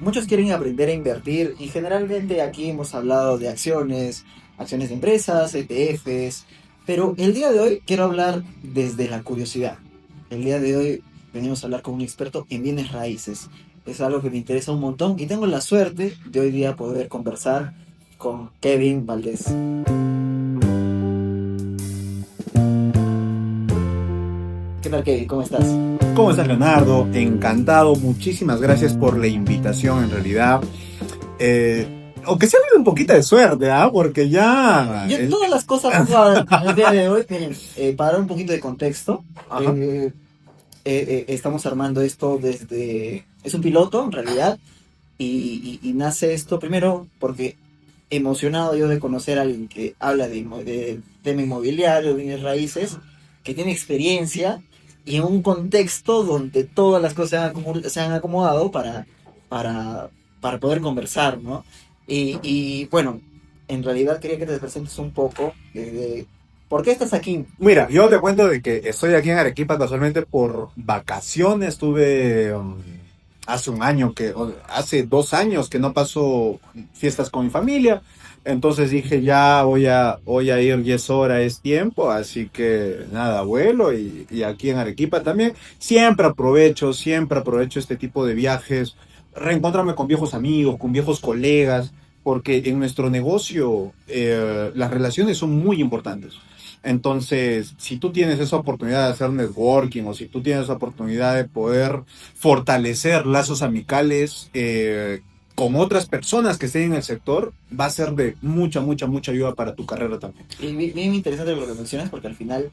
muchos quieren aprender a invertir y generalmente aquí hemos hablado de acciones, acciones de empresas, ETFs, pero el día de hoy quiero hablar desde la curiosidad. El día de hoy venimos a hablar con un experto en bienes raíces. Es algo que me interesa un montón y tengo la suerte de hoy día poder conversar con Kevin Valdés. ¿Qué tal, Kevin? ¿Cómo estás? ¿Cómo estás, Leonardo? Encantado, muchísimas gracias por la invitación en realidad. Aunque se ha habido un poquito de suerte, ¿ah? Porque ya... Todas las cosas pasadas en el día de hoy, miren, para dar un poquito de contexto, Ajá. estamos armando esto desde... Es un piloto, en realidad, y nace esto primero porque emocionado yo de conocer a alguien que habla de tema inmobiliario, de bienes raíces, que tiene experiencia y en un contexto donde todas las cosas se han acomodado para, para poder conversar, ¿no? Bueno, en realidad quería que te presentes un poco de por qué estás aquí. Mira, yo te cuento de que estoy aquí en Arequipa casualmente por vacaciones. Estuve hace un año hace 2 años que no paso fiestas con mi familia. Entonces dije, ya voy a ir, y es hora, es tiempo. Así que nada, vuelo y aquí en Arequipa también. Siempre aprovecho este tipo de viajes. Reencontrarme con viejos amigos, con viejos colegas. Porque en nuestro negocio las relaciones son muy importantes. Entonces, si tú tienes esa oportunidad de hacer networking o si tú tienes esa oportunidad de poder fortalecer lazos amicales con otras personas que estén en el sector, va a ser de mucha ayuda para tu carrera también. Y bien interesante lo que mencionas porque al final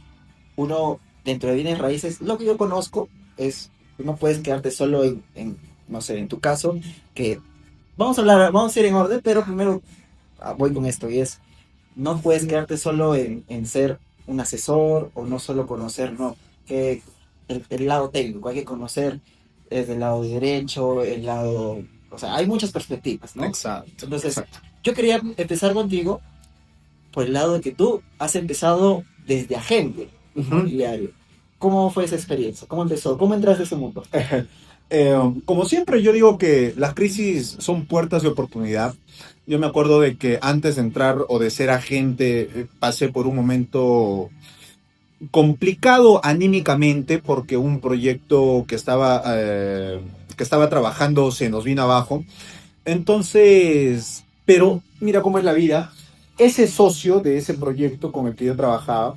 uno dentro de bienes raíces, lo que yo conozco es que no puedes quedarte solo no sé, en tu caso, que vamos a ir en orden, pero primero voy con esto y es, no puedes quedarte solo en ser un asesor o no solo conocer, no, que el lado técnico, hay que conocer desde el lado derecho, el lado, o sea, hay muchas perspectivas, ¿no? Exacto, Entonces, exacto. yo quería empezar contigo por el lado de que tú has empezado desde agente Ujú. inmobiliario. ¿Cómo fue esa experiencia? ¿Cómo empezó? ¿Cómo entraste a ese mundo? Como siempre, yo digo que las crisis son puertas de oportunidad. Yo me acuerdo de que antes de entrar o de ser agente, pasé por un momento complicado anímicamente porque un proyecto que estaba trabajando se nos vino abajo. Entonces, pero mira cómo es la vida. Ese socio de ese proyecto con el que yo trabajaba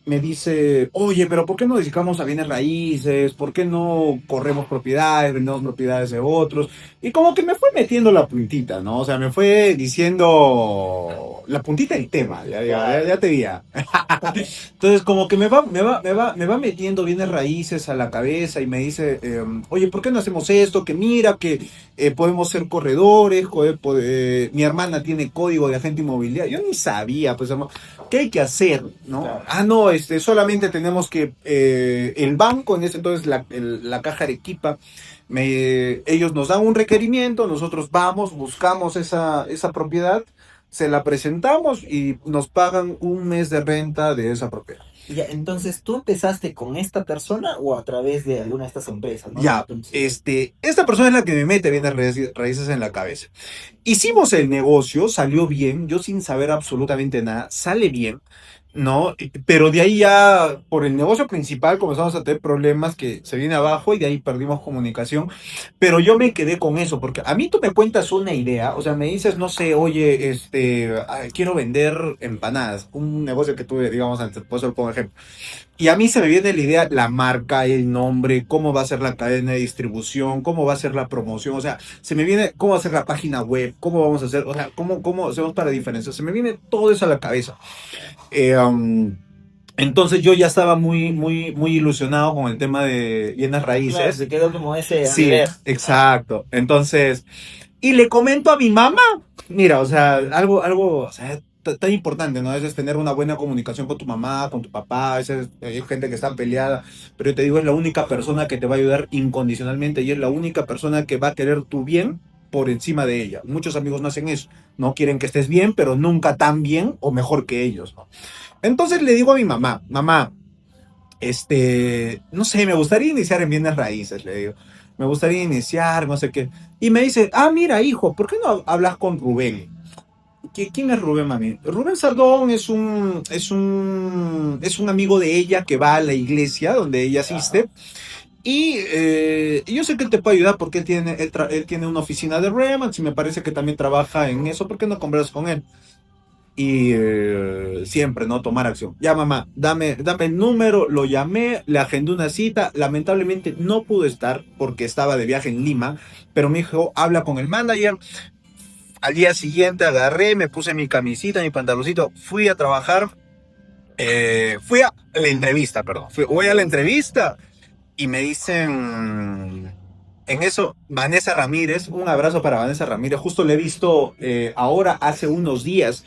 me dice, oye, pero ¿por qué no dedicamos a bienes raíces? ¿Por qué no corremos propiedades, vendemos propiedades de otros? Y como que me fue metiendo la puntita, ¿no? O sea, me fue diciendo la puntita del tema, ya te diría. Entonces, como que me va metiendo bienes raíces a la cabeza y me dice, oye, ¿por qué no hacemos esto? Que mira, que podemos ser corredores, mi hermana tiene código de agente inmobiliario. Yo ni sabía, pues, ¿qué hay que hacer? ¿No? Claro. Ah, no, solamente tenemos que el banco, en ese entonces la Caja Arequipa, ellos nos dan un requerimiento, nosotros vamos, buscamos esa propiedad, se la presentamos y nos pagan un mes de renta de esa propiedad. Ya, entonces, ¿tú empezaste con esta persona o a través de alguna de estas empresas, ¿no? Ya, Entonces, esta persona es la que me mete bienes raíces en la cabeza. Hicimos el negocio, salió bien, yo sin saber absolutamente nada, sale bien, ¿no? Pero de ahí ya, por el negocio principal, comenzamos a tener problemas que se viene abajo y de ahí perdimos comunicación. Pero yo me quedé con eso, porque a mí tú me cuentas una idea, o sea, me dices, no sé, oye, quiero vender empanadas, un negocio que tuve, digamos, antes, por eso pongo ejemplo. Y a mí se me viene la idea, la marca, el nombre, cómo va a ser la cadena de distribución, cómo va a ser la promoción, o sea, se me viene cómo va a ser la página web, cómo vamos a hacer, o sea, cómo hacemos para diferenciar. Se me viene todo eso a la cabeza. Eh, um, entonces yo ya estaba muy ilusionado con el tema de bienes claro, raíces. se quedó como ese a Sí, deber. exacto. Entonces, y le comento a mi mamá, mira, o sea, algo, o sea, tan importante, ¿no? A veces tener una buena comunicación con tu mamá, con tu papá, a veces hay gente que está peleada, pero yo te digo, es la única persona que te va a ayudar incondicionalmente y es la única persona que va a querer tu bien por encima de ella. Muchos amigos no hacen eso, no quieren que estés bien, pero nunca tan bien o mejor que ellos, ¿no? Entonces le digo a mi mamá, no sé, me gustaría iniciar en bienes raíces, le digo. me gustaría iniciar, no sé qué. Y me dice, mira, hijo, ¿por qué no hablas con Rubén? ¿Quién es Rubén, mami? Rubén Sardón es un amigo de ella que va a la iglesia donde ella asiste. Y yo sé que él te puede ayudar porque él tiene una oficina de Remax y me parece que también trabaja en eso. ¿Por qué no conversas con él? Y siempre, ¿no? Tomar acción. Ya, mamá, dame el número, lo llamé, le agendé una cita. Lamentablemente no pude estar porque estaba de viaje en Lima, pero me dijo, habla con el manager. Al día siguiente agarré, me puse mi camisita, mi pantaloncito, fui a trabajar, fui a la entrevista, perdón. Voy a la entrevista y me dicen, en eso, Vanessa Ramírez, un abrazo para Vanessa Ramírez, justo le he visto ahora, hace unos días,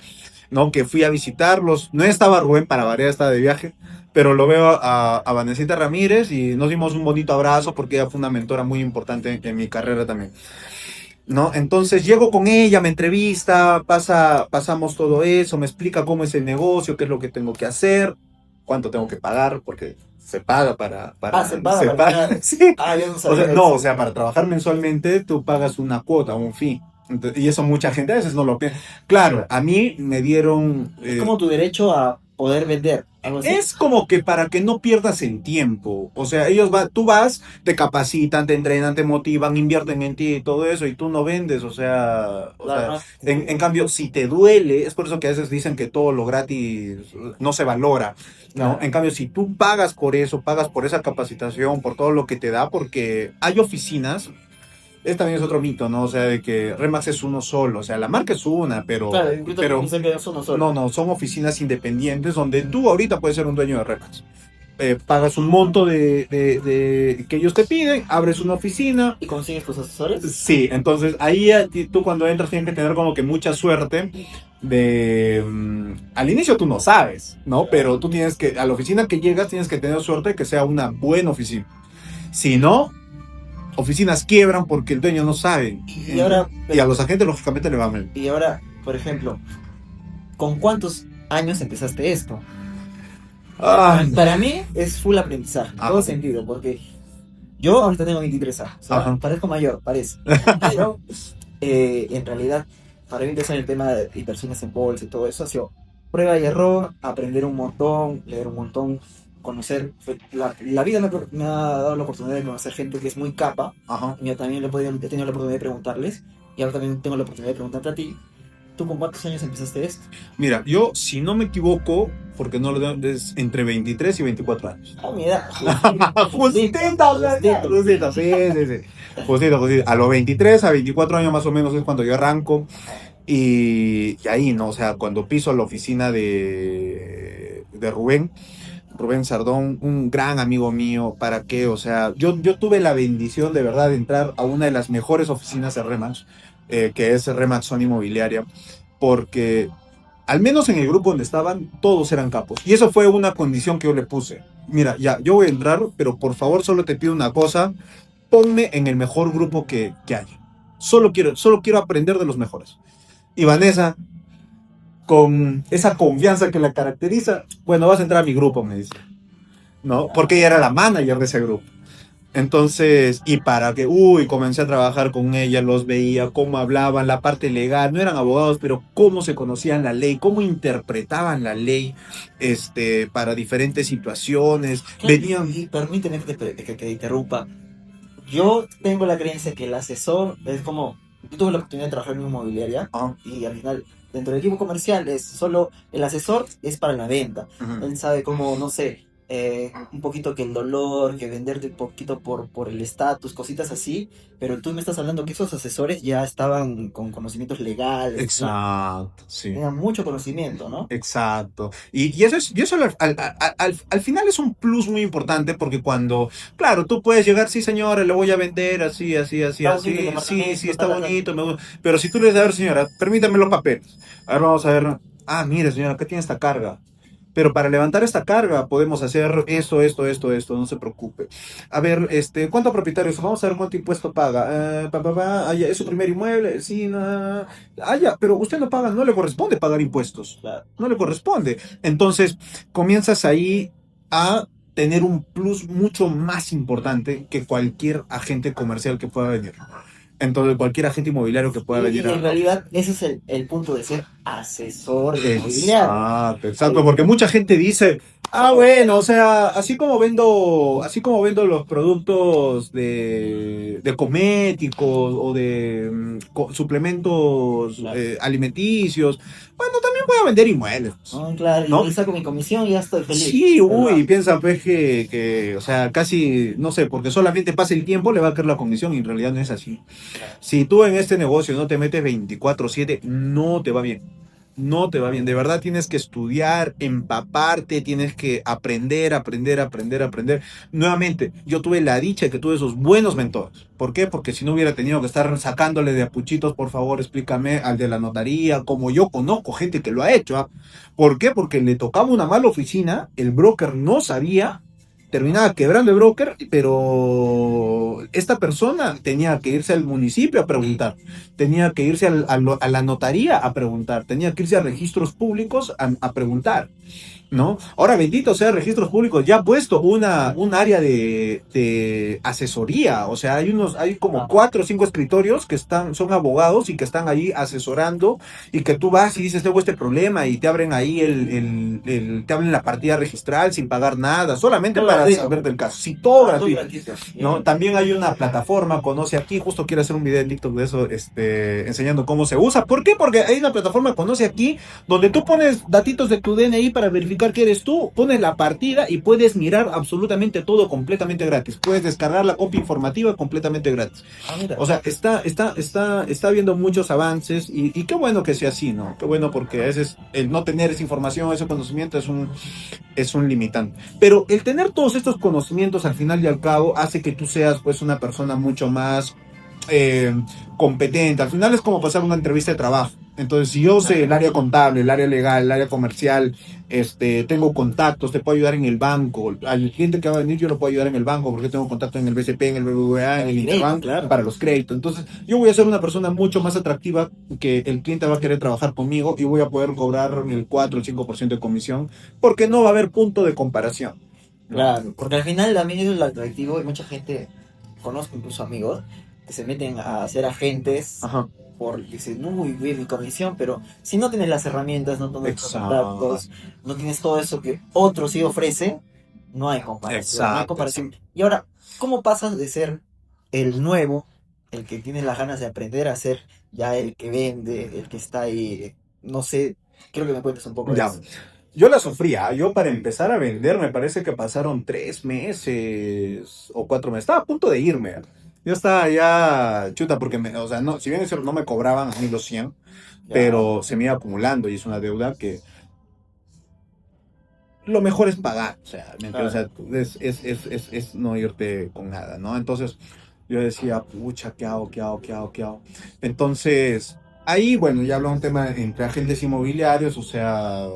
¿no? Que fui a visitarlos, no estaba Rubén para variar, estaba de viaje, pero lo veo a Vanesita Ramírez y nos dimos un bonito abrazo porque ella fue una mentora muy importante en mi carrera también. ¿No? Entonces llego con ella, me entrevista, pasamos todo eso, me explica cómo es el negocio, qué es lo que tengo que hacer, cuánto tengo que pagar, porque se paga Se paga se para paga, ganar. sí. Yo no O sabía sea, no, eso. o sea, para trabajar mensualmente tú pagas una cuota, un fee. Y eso mucha gente a veces no lo piensa. Claro, a mí me dieron... Es como tu derecho a poder vender, algo así. Es como que para que no pierdas el tiempo. O sea, tú vas, te capacitan, te entrenan, te motivan, invierten en ti y todo eso, y tú no vendes. O sea, Claro, ¿no? en cambio, si te duele, es por eso que a veces dicen que todo lo gratis no se valora, ¿no? Claro. En cambio, si tú pagas por eso, pagas por esa capacitación, por todo lo que te da, porque hay oficinas. También es otro mito, ¿no? O sea, de que Remax es uno solo. O sea, la marca es una, Claro, incluso pensé que eso no solo. no, son oficinas independientes donde tú ahorita puedes ser un dueño de Remax. Pagas un monto que ellos te piden, abres una oficina. ¿Y consigues tus asesores? Sí, entonces ahí tú cuando entras tienes que tener como que mucha suerte al inicio tú no sabes, ¿no? Pero tú tienes que, a la oficina que llegas tienes que tener suerte de que sea una buena oficina. Si no, oficinas quiebran porque el dueño no sabe. Y ahora, Y a los agentes lógicamente le va mal. y ahora, por ejemplo, ¿con cuántos años empezaste esto? Para mí es full aprendizaje, en todo sentido, porque yo ahorita tengo 23 años, o sea, parezco mayor, parece. Pero en realidad, para mí empezar el tema de inversiones en bolsa y todo eso ha sido prueba y error, aprender un montón, leer un montón, conocer. La vida me ha dado la oportunidad de conocer gente que es muy capa. Yo también he tenido la oportunidad de preguntarles, y ahora también tengo la oportunidad de preguntarte a ti. ¿Tú con cuántos años empezaste esto? Mira, yo, si no me equivoco, porque no lo tengo, es entre 23 y 24 años. Mi edad. Justito, sí. Justito. A los 23 a 24 años más o menos es cuando yo arranco. Y ahí, ¿no? O sea, cuando piso la oficina de Rubén Sardón, un gran amigo mío, ¿para qué? O sea, yo tuve la bendición de verdad de entrar a una de las mejores oficinas de Remax, que es Remax Zona Inmobiliaria, porque al menos en el grupo donde estaban, todos eran capos. Y eso fue una condición que yo le puse. Mira, ya, yo voy a entrar, pero por favor solo te pido una cosa, ponme en el mejor grupo que haya. Solo quiero aprender de los mejores. Y Vanessa, con esa confianza que la caracteriza, bueno, vas a entrar a mi grupo, me dice, ¿no? Porque ella era la manager de ese grupo. Entonces, y para que, comencé a trabajar con ella, los veía, cómo hablaban, la parte legal, no eran abogados, pero cómo se conocían la ley, cómo interpretaban la ley, para diferentes situaciones. Venían... Y permíteme que te interrumpa. Yo tengo la creencia que el asesor es como... Yo tuve la oportunidad de trabajar en una inmobiliaria y al final, dentro del equipo comercial, es solo el asesor es para la venta. Él sabe cómo, no sé, un poquito que el dolor, que venderte un poquito por el estatus, cositas así, pero tú me estás hablando que esos asesores ya estaban con conocimientos legales. Exacto, ¿no? sí. Tenían mucho conocimiento, ¿no? Exacto. Y eso al final es un plus muy importante porque cuando, claro, tú puedes llegar, sí señora, le voy a vender así, sí, está bonito, pero si tú le dices, a ver señora, permítame los papeles. A ver, vamos a ver. Mire señora, ¿qué tiene esta carga? Pero para levantar esta carga podemos hacer esto, no se preocupe. A ver, ¿cuántos propietarios? Vamos a ver cuánto impuesto paga. Ya, ¿es su primer inmueble? Sí, no. Ya, pero usted no paga, no le corresponde pagar impuestos. Claro. No le corresponde. Entonces, comienzas ahí a tener un plus mucho más importante que cualquier agente comercial que pueda venir. Entonces, cualquier agente inmobiliario que pueda Y venir en a... realidad ese es el punto de ser asesor inmobiliario. Exacto, exacto, porque mucha gente dice, ah, bueno, o sea, así como vendo los productos de cosméticos o de suplementos Claro. alimenticios, bueno, también voy a vender inmuebles, No, claro, ¿no? y saco mi comisión y ya estoy feliz. Sí, ¿Verdad? uy, piensa pues o sea, casi, no sé, porque solamente pasa el tiempo, le va a caer la comisión y en realidad no es así. Claro. Si tú en este negocio no te metes 24/7, no te va bien. No te va bien. De verdad tienes que estudiar, empaparte, tienes que aprender, aprender, aprender, aprender. Nuevamente, yo tuve la dicha de que tuve esos buenos mentores. ¿Por qué? Porque si no hubiera tenido que estar sacándole de apuchitos, por favor, explícame al de la notaría, como yo conozco gente que lo ha hecho. ¿Ah? ¿Por qué? Porque le tocaba una mala oficina, el broker no sabía, terminaba quebrando el broker, pero esta persona tenía que irse al municipio a preguntar, tenía que irse a la notaría a preguntar, tenía que irse a registros públicos a preguntar. ¿No? Ahora, bendito sea Registros Públicos, ya ha puesto un área de asesoría, o sea, hay como 4 o 5 escritorios que son abogados y que están ahí asesorando y que tú vas y dices, tengo este problema y te abren ahí te abren la partida registral sin pagar nada, solamente Todo para gratuito. saber del caso, sí, todo Todo gratuito. gratuito. ¿No? También hay una plataforma, Conoce Aquí, justo quiero hacer un video en TikTok de eso, enseñando cómo se usa. ¿Por qué? Porque hay una plataforma, Conoce Aquí, donde tú pones datitos de tu DNI para verificar que eres tú, pones la partida y puedes mirar absolutamente todo completamente gratis. Puedes descargar la copia informativa completamente gratis. Ah, mira. O sea, está habiendo muchos avances y qué bueno que sea así, ¿no? Qué bueno porque a veces el no tener esa información, ese conocimiento es un limitante. Pero el tener todos estos conocimientos al final y al cabo hace que tú seas pues una persona mucho más eh, competente. Al final es como pasar una entrevista de trabajo. Entonces, si yo sé el área contable, el área legal, el área comercial, tengo contactos, te puedo ayudar en el banco. Al cliente que va a venir, yo lo puedo ayudar en el banco porque tengo contacto en el BCP, en el BBVA, en el Interbank, Claro. para los créditos. Entonces, yo voy a ser una persona mucho más atractiva que el cliente va a querer trabajar conmigo y voy a poder cobrar el 4 o el 5% de comisión porque no va a haber punto de comparación. Claro, porque al final también eso es lo atractivo y mucha gente, conozco incluso amigos, que se meten a ser agentes Ajá. porque dicen, uy, bien mi comisión, pero si no tienes las herramientas, no tienes los Exacto. contactos, no tienes todo eso que otro sí ofrece, no hay comparación, no hay Exacto. comparación. Y ahora, ¿cómo pasas de ser el nuevo, el que tiene las ganas de aprender a ser ya el que vende, el que está ahí, no sé, quiero que me cuentes un poco de Ya. eso. Yo la sufría. Yo para empezar a vender me parece que pasaron 3 meses o 4 meses. Estaba a punto de irme. Yo estaba ya chuta porque, o sea, no, si bien es cierto, no me cobraban a mí los 100, Ya, pero se me iba acumulando y es una deuda que lo mejor es pagar. O sea, ¿me entiendes? O claro. sea, es no irte con nada, ¿no? Entonces yo decía, pucha, ¿qué hago? ¿Qué hago? ¿Qué hago? ¿Qué hago? Entonces, ahí, bueno, ya habló un tema entre agentes inmobiliarios, o sea,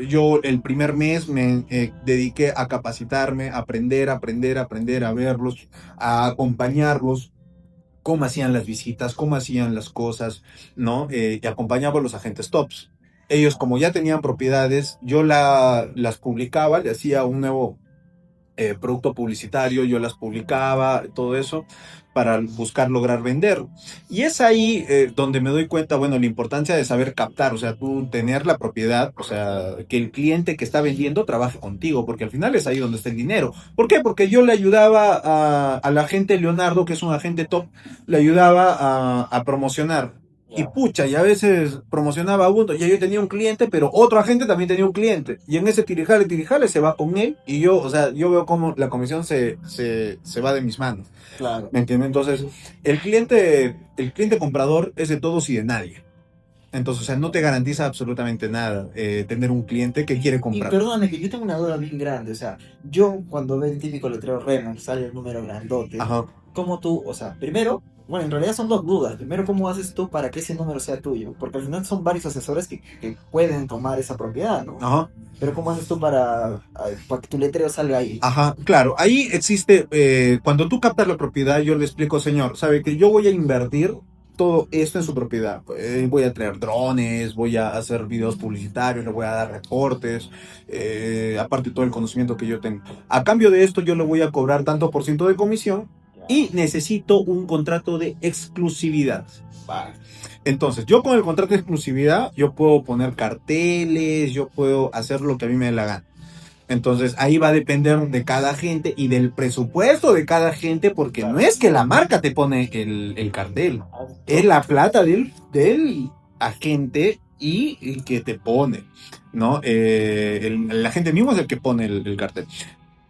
yo el primer mes me dediqué a capacitarme, a aprender, aprender, aprender, a verlos, a acompañarlos, cómo hacían las visitas, cómo hacían las cosas, ¿no? Y acompañaba a los agentes tops. Ellos, como ya tenían propiedades, yo las publicaba, le hacía un nuevo producto publicitario, yo las publicaba, todo eso, para buscar lograr vender. Y es ahí donde me doy cuenta, bueno, la importancia de saber captar, o sea, tú tener la propiedad, o sea, que el cliente que está vendiendo trabaje contigo, porque al final es ahí donde está el dinero. ¿Por qué? Porque yo le ayudaba al agente Leonardo, que es un agente top, le ayudaba a promocionar. Y Ya. pucha, y a veces promocionaba uno, ya yo tenía un cliente, pero otro agente también tenía un cliente. Y en ese tirijale se va con él y yo, o sea, yo veo cómo la comisión se va de mis manos. Claro. ¿Me entiendes? Entonces, el cliente comprador es de todos y de nadie. Entonces, o sea, no te garantiza absolutamente nada tener un cliente que quiere Y comprar. perdóname que yo tengo una duda bien grande, o sea, yo cuando veo el típico letrero Renault, sale el número grandote, Ajá, ¿cómo tú, o sea, primero, bueno, en realidad son dos dudas, primero, ¿cómo haces tú para que ese número sea tuyo? Porque al final son varios asesores que pueden tomar esa propiedad, ¿no? ajá. Pero ¿cómo haces tú para que tu letrero salga ahí? Ajá, claro, ahí existe, cuando tú captas la propiedad, yo le explico, señor, sabe que yo voy a invertir todo esto en su propiedad. Voy a traer drones, voy a hacer videos publicitarios, le voy a dar reportes, aparte todo el conocimiento que yo tengo. A cambio de esto, yo le voy a cobrar tanto por ciento de comisión y necesito un contrato de exclusividad. Vale. Entonces, yo con el contrato de exclusividad, yo puedo poner carteles, yo puedo hacer lo que a mí me dé la gana. Entonces, ahí va a depender de cada gente y del presupuesto de cada gente, porque no es que la marca te pone el cartel, es la plata del agente y que te pone, ¿no? El agente mismo es el que pone el cartel.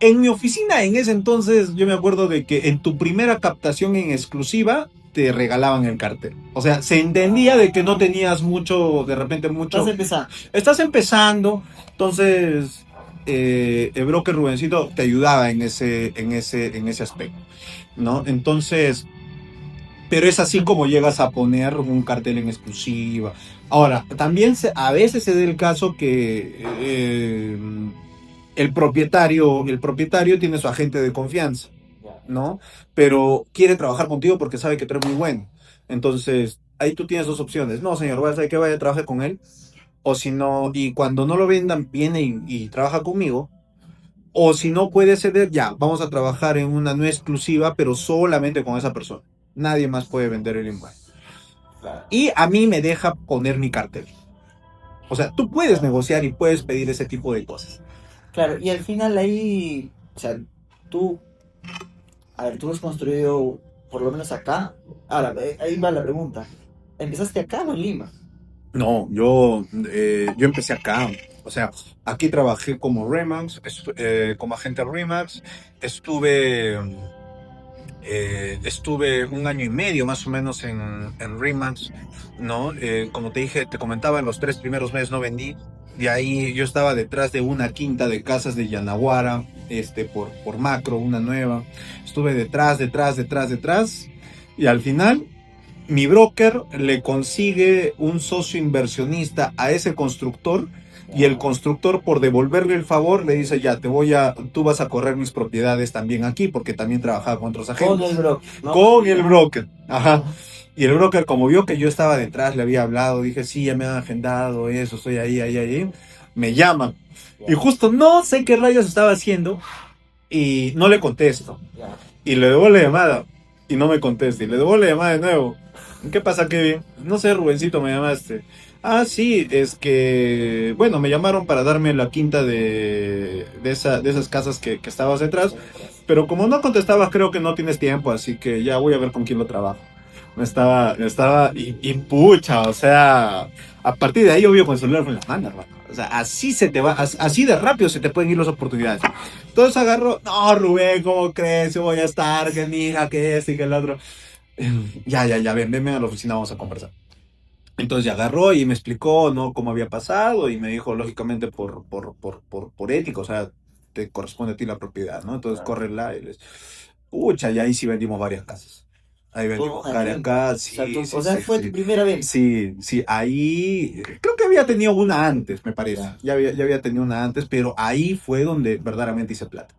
En mi oficina, en ese entonces, yo me acuerdo de que en tu primera captación en exclusiva, te regalaban el cartel. O sea, se entendía de que no tenías mucho, de repente mucho. Estás empezando. Estás empezando, entonces el broker Rubencito te ayudaba en ese aspecto, ¿no? Entonces, pero es así como llegas a poner un cartel en exclusiva. Ahora, también a veces se da el caso que el propietario tiene su agente de confianza, ¿no? Pero quiere trabajar contigo porque sabe que tú eres muy bueno. Entonces, ahí tú tienes dos opciones. No, señor, voy a hacer que vaya a trabajar con él. O si no, y cuando no lo vendan, viene y trabaja conmigo. O si no puede ceder, ya, vamos a trabajar en una no exclusiva, pero solamente con esa persona. Nadie más puede vender el inmueble. Claro. Y a mí me deja poner mi cartel. O sea, tú puedes negociar y puedes pedir ese tipo de cosas. Claro, y al final ahí, o sea, tú, a ver, tú has construido, por lo menos acá. Ahora, ahí va la pregunta. ¿Empezaste acá o en Lima? No, yo empecé acá. O sea, aquí trabajé como Remax, como agente Remax. Estuve, estuve un año y medio más o menos en Remax, ¿no? Como te dije, te comentaba, en los 3 primeros meses no vendí. De ahí yo estaba detrás de una quinta de casas de Yanaguara, por Macro, una nueva. Estuve detrás. Y al final mi broker le consigue un socio inversionista a ese constructor y el constructor, por devolverle el favor, le dice: ya, tú vas a correr mis propiedades también aquí, porque también trabajaba con otros agentes. Con el broker, ¿no? Con el broker, ajá. Y el broker, como vio que yo estaba detrás, le había hablado, dije: sí, ya me han agendado eso, estoy ahí. Me llama. Y justo no sé qué rayos estaba haciendo y no le contesto. Ya. Y le devuelvo la llamada y no me contesta. Y le devuelvo la llamada de nuevo. ¿Qué pasa, Kevin? No sé, Rubencito, me llamaste. Ah, sí, es que, bueno, me llamaron para darme la quinta de esas casas que estabas detrás, pero como no contestabas, creo que no tienes tiempo, así que ya voy a ver con quién lo trabajo. Y pucha, o sea, a partir de ahí yo vivo con el celular en las manos, hermano. O sea, así se te va, así de rápido se te pueden ir las oportunidades. Entonces agarro: no, Rubén, ¿cómo crees? Yo voy a estar, que mi hija, que este y que el otro. Ya, ven a la oficina, vamos a conversar. Entonces ya agarró y me explicó, ¿no?, cómo había pasado, y me dijo, lógicamente, por ética, o sea, te corresponde a ti la propiedad, ¿no? Entonces córrela y les... Pucha, y ahí sí vendimos varias casas. Ahí vendimos varias casas, sí, O sea, fue tu primera vez. Sí, ahí creo que había tenido una antes, me parece. Ya había tenido una antes, pero ahí fue donde verdaderamente hice plata.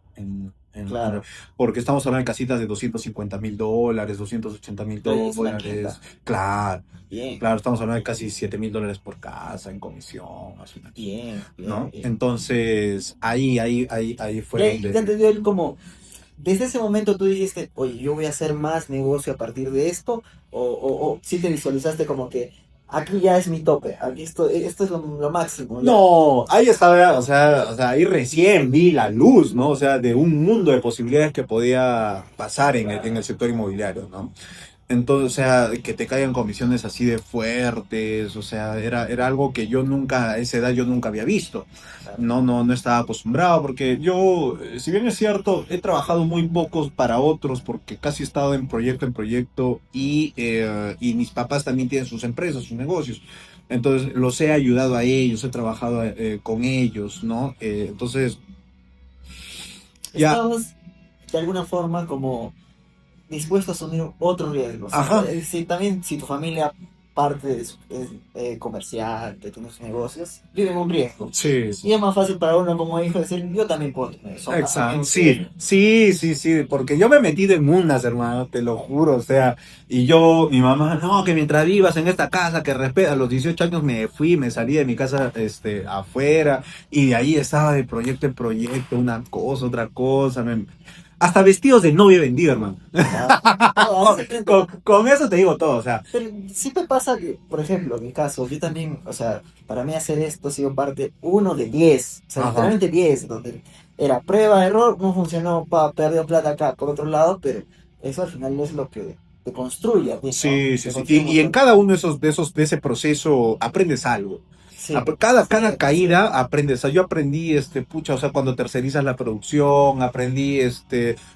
Claro. Porque estamos hablando de casitas de $250,000, $280,000. Claro. Bien. Claro, estamos hablando de casi $7,000 por casa en comisión, más o menos. Bien, ¿No? bien. Entonces, ahí fue Ya entendió él como, desde ese momento tú dijiste: oye, yo voy a hacer más negocio a partir de esto, o sí te visualizaste como que aquí ya es mi tope, aquí esto es lo máximo. ¿Ya? No, ahí estaba, o sea, ahí recién vi la luz, ¿no? O sea, de un mundo de posibilidades que podía pasar en el sector inmobiliario, ¿no? Entonces, o sea, que te caigan comisiones así de fuertes, o sea, era algo que yo nunca, a esa edad yo nunca había visto. No estaba acostumbrado, porque yo, si bien es cierto, he trabajado muy pocos para otros, porque casi he estado en proyecto, y mis papás también tienen sus empresas, sus negocios. Entonces, los he ayudado a ellos, he trabajado con ellos, ¿no? Entonces, ya. Estabas de alguna forma como dispuesto a asumir otros riesgos. Ajá. También si tu familia parte comercial, de tener sus negocios, viven un riesgo. Sí, sí. Y es más fácil para uno como hijo decir, yo también puedo tener eso. Exacto, sí, sí, sí, sí, porque yo me he metido en unas, hermano, te lo juro, o sea, y yo, mi mamá, no, que mientras vivas en esta casa, que respeta, a los 18 años me fui, me salí de mi casa, afuera, y de ahí estaba de proyecto en proyecto, una cosa, otra cosa, hasta vestidos de novia he vendido, hermano. Claro. No, con, así se con eso te digo todo, o sea, Pero siempre pasa que, por ejemplo, en mi caso, yo también, o sea, para mí hacer esto ha sido parte uno de 10, o sea, ajá. literalmente 10, donde era prueba, error, no funcionó, perdió plata acá, por otro lado, pero eso al final es lo que te construye a ti, ¿no? Sí, sí, Te sí. construye un Y en montón. cada uno de ese proceso aprendes algo. Sí, Cada 100%. caída aprendes. Yo aprendí, pucha, o sea, cuando tercerizas la producción, aprendí,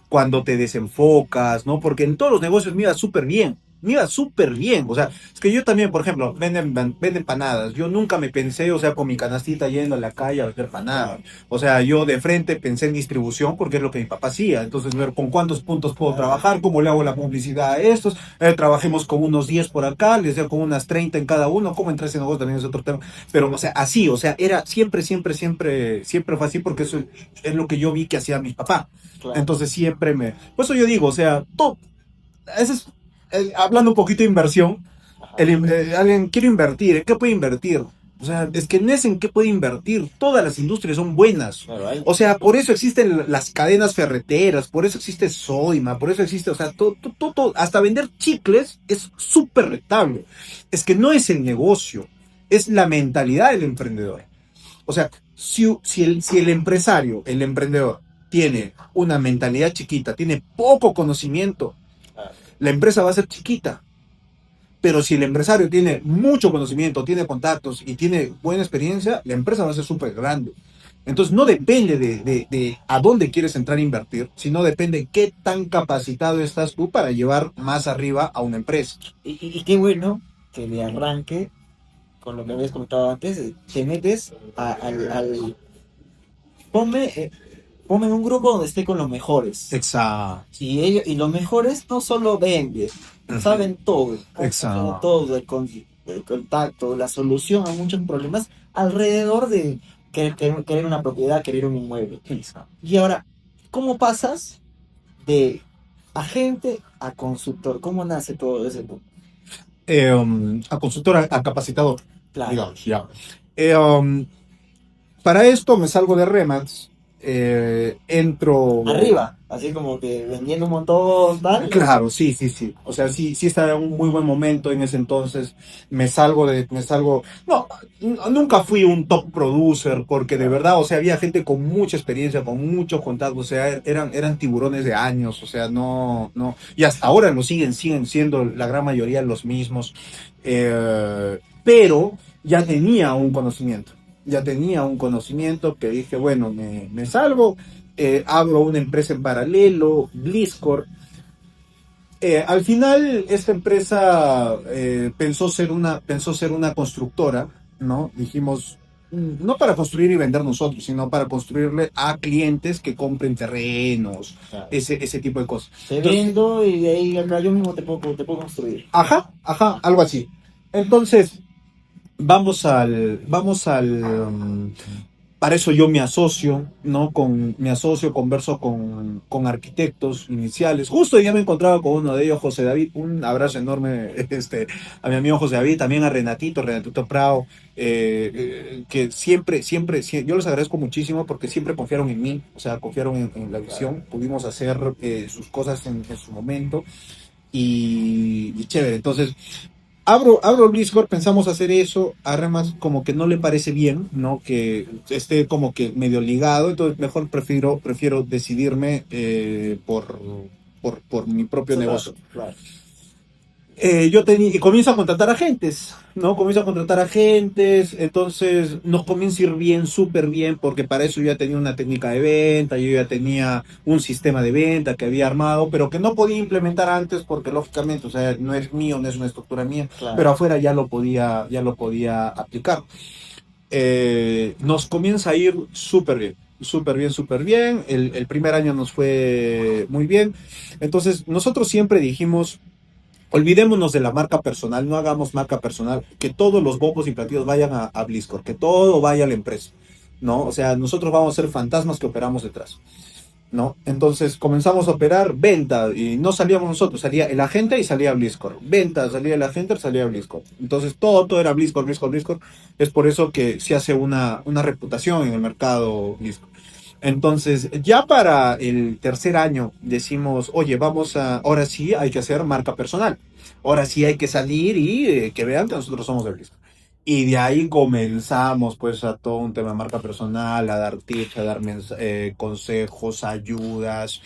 cuando te desenfocas, ¿no? Porque en todos los negocios me iba súper bien. Me iba súper bien. O sea, es que yo también, por ejemplo, venden panadas. Yo nunca me pensé, o sea, con mi canastita yendo a la calle a vender panadas. Claro, O sea, yo de frente pensé en distribución porque es lo que mi papá hacía. Entonces, ver con cuántos puntos puedo claro, trabajar, cómo le hago la publicidad a estos. Trabajemos con unos 10 por acá, les doy con unas 30 en cada uno. Cómo entra ese negocio también es otro tema. Pero, o sea, así, o sea, era siempre, siempre, siempre, siempre fue así porque eso es lo que yo vi que hacía mi papá. claro. Entonces siempre por eso yo digo, o sea, todo, ese es, hablando un poquito de inversión, Ajá. alguien quiere invertir, ¿en qué puede invertir? O sea, es que no es en qué puede invertir, todas las industrias son buenas. Claro, hay. O sea, por eso existen las cadenas ferreteras, por eso existe Soima, por eso existe, o sea, todo, hasta vender chicles es súper rentable. Es que no es el negocio, es la mentalidad del emprendedor. O sea, si el empresario, el emprendedor, tiene una mentalidad chiquita, tiene poco conocimiento, Claro. la empresa va a ser chiquita. Pero si el empresario tiene mucho conocimiento, tiene contactos y tiene buena experiencia, la empresa va a ser súper grande. Entonces no depende de a dónde quieres entrar a invertir, sino depende de qué tan capacitado estás tú para llevar más arriba a una empresa. Y qué bueno que de arranque, con lo que habías comentado antes, te metes ponme, ponme en un grupo donde esté con los mejores. Exacto. Y los mejores no solo venden, saben todo, saben Exacto. todo, el contacto, la solución a muchos problemas alrededor de querer una propiedad, querer un inmueble. Y ahora, ¿cómo pasas de agente a consultor? ¿Cómo nace todo ese punto? A consultor, a capacitador, Claro, digamos, ya. Eh, um, para esto me salgo de Remax, entro. arriba, así como que vendiendo un montón, tal. Claro, sí, sí, sí. O sea, sí, sí estaba en un muy buen momento en ese entonces. No, nunca fui un top producer porque de Claro, verdad, o sea, había gente con mucha experiencia, con muchos contactos, o sea, eran tiburones de años, o sea, no, no. Y hasta ahora siguen siendo la gran mayoría los mismos. Pero ya tenía un conocimiento. Ya tenía un conocimiento que dije, bueno, me salgo, abro una empresa en paralelo, Blizzcore. Al final, esta empresa pensó ser una constructora, ¿no? Dijimos, no para construir y vender nosotros, sino para construirle a clientes que compren terrenos, claro. ese tipo de cosas. Te Entonces, vendo y de ahí acá yo mismo te puedo construir. ajá, ajá, algo así. Entonces, vamos al, para eso yo me asocio, ¿no? Converso con arquitectos iniciales. Justo ya me encontraba con uno de ellos, José David. Un abrazo enorme a mi amigo José David, también a Renatito Prado, que yo les agradezco muchísimo porque siempre confiaron en mí, o sea, confiaron en la Claro. visión. Pudimos hacer sus cosas en su momento y chévere. Entonces, abro el Discord, pensamos hacer eso, a Remas como que no le parece bien, ¿no? Que esté como que medio ligado, entonces mejor prefiero decidirme por mi propio Eso es negocio. rato, claro. Y comienzo a contratar agentes, ¿no? Comienzo a contratar agentes, entonces nos comienza a ir bien, súper bien, porque para eso yo ya tenía una técnica de venta, yo ya tenía un sistema de venta que había armado, pero que no podía implementar antes porque lógicamente, o sea, no es mío, no es una estructura mía, Claro. pero afuera ya lo podía aplicar. Nos comienza a ir súper bien. Súper bien, súper bien. El primer año nos fue muy bien. Entonces, nosotros siempre dijimos, olvidémonos de la marca personal, no hagamos marca personal, que todos los bombos y platillos vayan a BlizzCon, que todo vaya a la empresa, ¿no? O sea, nosotros vamos a ser fantasmas que operamos detrás, ¿no? Entonces comenzamos a operar venta y no salíamos nosotros, salía el agente y salía BlizzCon. Venta, salía el agente, salía BlizzCon. Entonces todo era BlizzCon, BlizzCon, BlizzCon. Es por eso que se hace una reputación en el mercado BlizzCon. Entonces, ya para el tercer año decimos, oye, ahora sí hay que hacer marca personal. Ahora sí hay que salir y que vean que nosotros somos de BlizzCon. Y de ahí comenzamos pues a todo un tema de marca personal, a dar tips, a dar consejos, ayudas,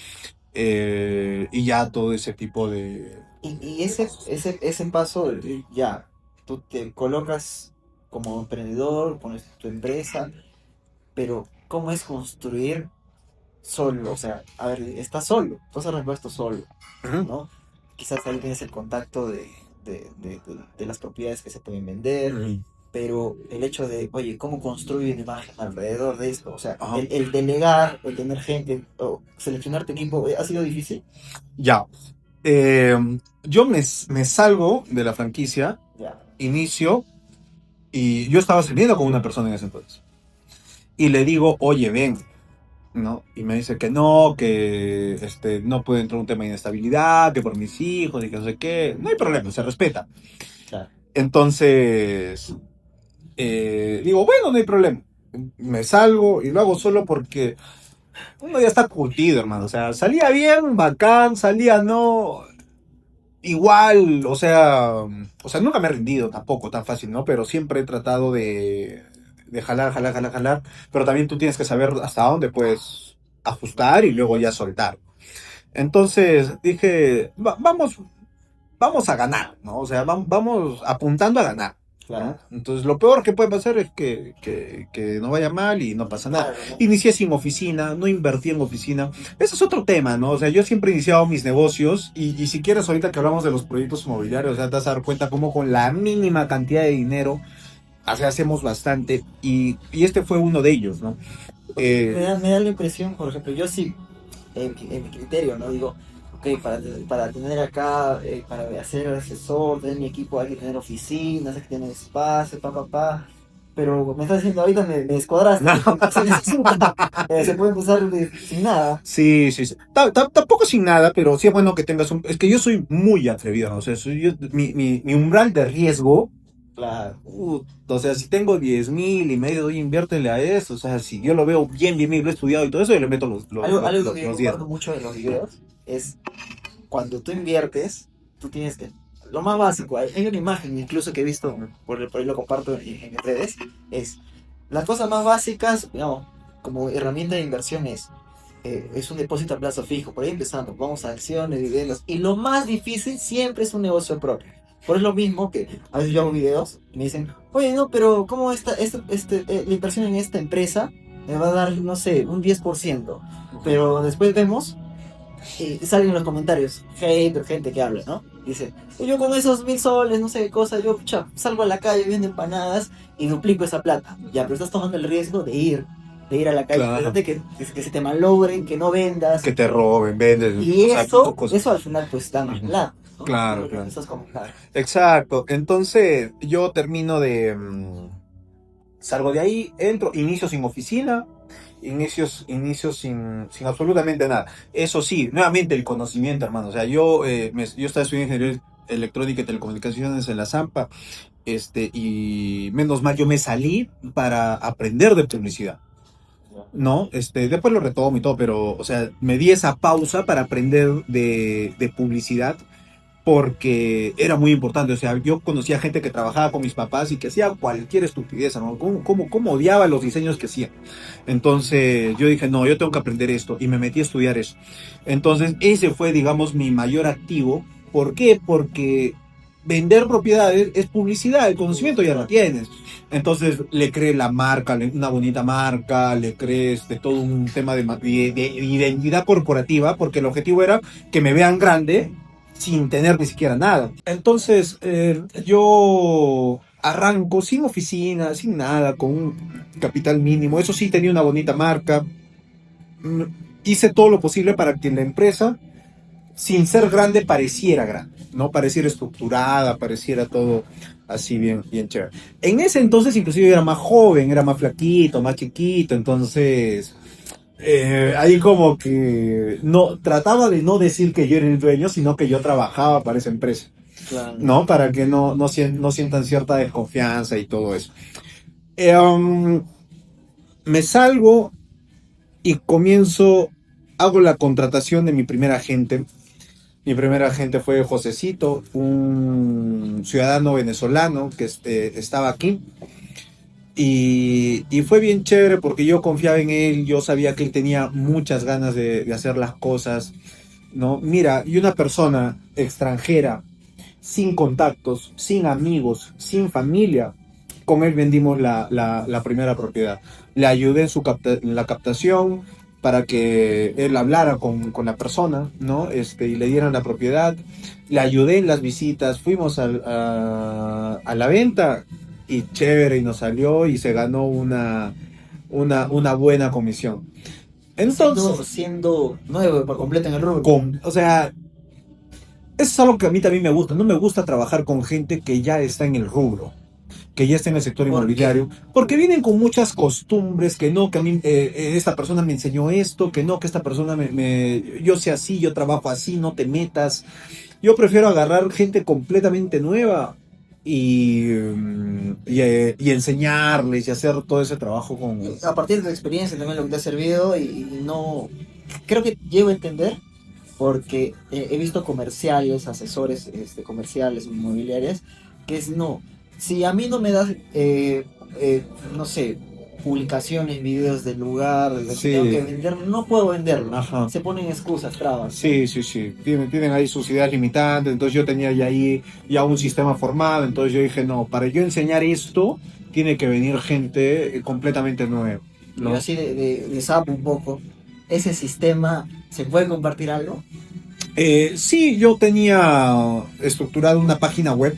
y ya todo ese tipo de... Y ese paso, ya, tú te colocas como emprendedor, pones tu empresa, pero ¿cómo es construir solo? O sea, a ver, estás solo, tú has arrancado esto solo, Ujú. ¿no? Quizás ahí tienes el contacto de las propiedades que se pueden vender, Ujú. pero el hecho de, oye, ¿cómo construir una imagen alrededor de esto? O sea, Ajá. el delegar, el tener gente, o seleccionar tu equipo, ¿ha sido difícil? Ya. Eh, yo me salgo de la franquicia, Ya, inicio, y yo estaba saliendo con una persona en ese entonces. Y le digo, oye, ven, ¿no? Y me dice que no, que no puede entrar un tema de inestabilidad, que por mis hijos y que no sé qué. No hay problema, se respeta. claro. Entonces, digo, bueno, no hay problema. Me salgo y lo hago solo porque uno ya está curtido, hermano. O sea, salía bien, bacán, salía no. Igual, o sea, nunca me he rendido tampoco tan fácil, ¿no? Pero siempre he tratado de jalar, jalar, jalar, jalar. Pero también tú tienes que saber hasta dónde puedes ajustar y luego ya soltar. Entonces dije, vamos a ganar, ¿no? O sea, vamos apuntando a ganar, ¿no? Claro, Entonces lo peor que puede pasar es que no vaya mal y no pasa nada. claro, ¿no? Inicié sin oficina, no invertí en oficina. Ese es otro tema, ¿no? O sea, yo siempre he iniciado mis negocios y si quieres ahorita que hablamos de los proyectos inmobiliarios, o sea, te vas a dar cuenta cómo con la mínima cantidad de dinero, o sea, hacemos bastante y este fue uno de ellos, ¿no? Porque Eh, me da la impresión, por ejemplo, yo sí, en mi criterio, ¿no? Digo, ok, para tener acá, para hacer asesor, tener mi equipo, hay que tener oficinas, hay que tener espacio, pero me estás diciendo ahorita, me descuadraste, que se necesita, se puede empezar sin nada. Sí, sí, sí. Tampoco sin nada, pero sí es bueno que tengas un... Es que yo soy muy atrevido, ¿no? O sea, mi umbral de riesgo, Claro. o sea, si tengo 10.000 y medio, oye, inviértele a eso, o sea, si yo lo veo bien, bien, bien, lo he estudiado y todo eso, yo le meto Algo que yo los 10. comparto mucho en los videos es cuando tú inviertes, tú tienes que... Lo más básico, hay una imagen incluso que he visto, por ahí lo comparto en redes, es las cosas más básicas, digamos, como herramienta de inversión es un depósito a plazo fijo, por ahí empezando, vamos a acciones, dividendos, y lo más difícil siempre es un negocio propio. Por eso es lo mismo que a veces yo hago videos y me dicen, oye, no, pero ¿cómo la inversión en esta empresa me va a dar, no sé, un 10%? Pero después vemos y salen en los comentarios, gente que habla, ¿no? Dice, yo con esos 1.000 soles, no sé qué cosa, yo salgo a la calle, vendo empanadas y duplico esa plata. Ya, pero estás tomando el riesgo de ir a la calle, Claro. que se te malogren, que no vendas. Que te roben, vendes, Y o sea, cosas. eso al final pues está mal, Ujú. ¿no? Claro, Lo que claro. estás comentando. Exacto. Entonces, yo termino salgo de ahí, entro, inicio sin oficina, inicios sin absolutamente nada. Eso sí, nuevamente el conocimiento, hermano. O sea, yo estaba estudiando ingeniería electrónica y telecomunicaciones en la Zampa, y menos mal yo me salí para aprender de publicidad. No, después lo retomo y todo, pero, o sea, me di esa pausa para aprender de publicidad porque era muy importante. O sea, yo conocía gente que trabajaba con mis papás y que hacía cualquier estupidez, ¿no? ¿Cómo odiaba los diseños que hacían? Entonces yo dije, no, yo tengo que aprender esto y me metí a estudiar eso. Entonces ese fue, digamos, mi mayor activo. ¿Por qué? Porque vender propiedades es publicidad, el conocimiento ya lo tienes. Entonces le creé la marca, una bonita marca, le creé todo un tema de identidad corporativa, porque el objetivo era que me vean grande sin tener ni siquiera nada. Entonces, yo arranco sin oficina, sin nada, con un capital mínimo. Eso sí, tenía una bonita marca. Mm, Hice todo lo posible para que la empresa sin ser grande, pareciera grande, ¿no? Pareciera estructurada, pareciera todo así bien, bien chévere. En ese entonces, inclusive, yo era más joven, era más flaquito, más chiquito, entonces ahí como que no trataba de no decir que yo era el dueño, sino que yo trabajaba para esa empresa, Claro. ¿no? Para que no sientan cierta desconfianza y todo eso. Eh, um, Me salgo y comienzo, hago la contratación de mi primer agente. Mi primer agente fue Josecito, un ciudadano venezolano que estaba aquí. Y fue bien chévere porque yo confiaba en él, yo sabía que él tenía muchas ganas de hacer las cosas, ¿no? Mira, y una persona extranjera, sin contactos, sin amigos, sin familia, con él vendimos la primera propiedad. Le ayudé en la captación para que él hablara con la persona, ¿no? Y le dieran la propiedad. Le ayudé en las visitas, fuimos a la venta y chévere, y nos salió y se ganó una buena comisión. Entonces, Siendo nuevo por completo en el rubro. o sea, eso es algo que a mí también me gusta. No me gusta trabajar con gente que ya está en el rubro, que ya está en el sector ¿Por qué? inmobiliario, porque vienen con muchas costumbres, que no, que a mí esta persona me enseñó esto, que no, que esta persona yo sé así, yo trabajo así, no te metas. Yo prefiero agarrar gente completamente nueva y enseñarles y hacer todo ese trabajo con... A partir de tu experiencia también lo que te ha servido y no... Creo que llego a entender porque he visto comerciales, asesores comerciales, inmobiliarias, que es no, si a mí no me das, no sé, publicaciones, videos del lugar, de lo que tengo que Sí, vender, no puedo venderlo. ajá. Se ponen excusas, trabas. Sí, sí, sí. Tienen ahí sus ideas limitantes. Entonces yo tenía ya ahí ya un sistema formado. Entonces yo dije, no, para yo enseñar esto, tiene que venir gente completamente nueva, Y ¿no? así de sapo un poco, ese sistema, ¿se puede compartir algo? Sí, yo tenía estructurada una página web.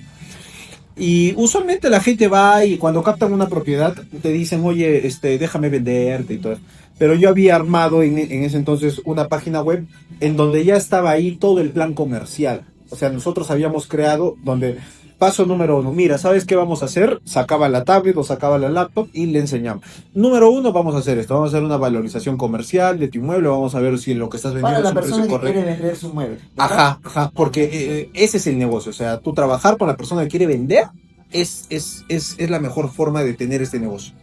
Y usualmente la gente va y cuando captan una propiedad te dicen, oye, déjame venderte y todo. Pero yo había armado en ese entonces una página web en donde ya estaba ahí todo el plan comercial. O sea, nosotros habíamos creado donde paso número uno, mira, ¿sabes qué vamos a hacer? Sacaba la tablet o sacaba la laptop y le enseñamos. Número uno, vamos a hacer esto, vamos a hacer una valorización comercial de tu inmueble, vamos a ver si lo que estás Para vendiendo la es un precio persona que correcto. quiere vender su mueble, ¿verdad? Ajá, ajá, porque ese es el negocio, o sea, tú trabajar con la persona que quiere vender es la mejor forma de tener este negocio,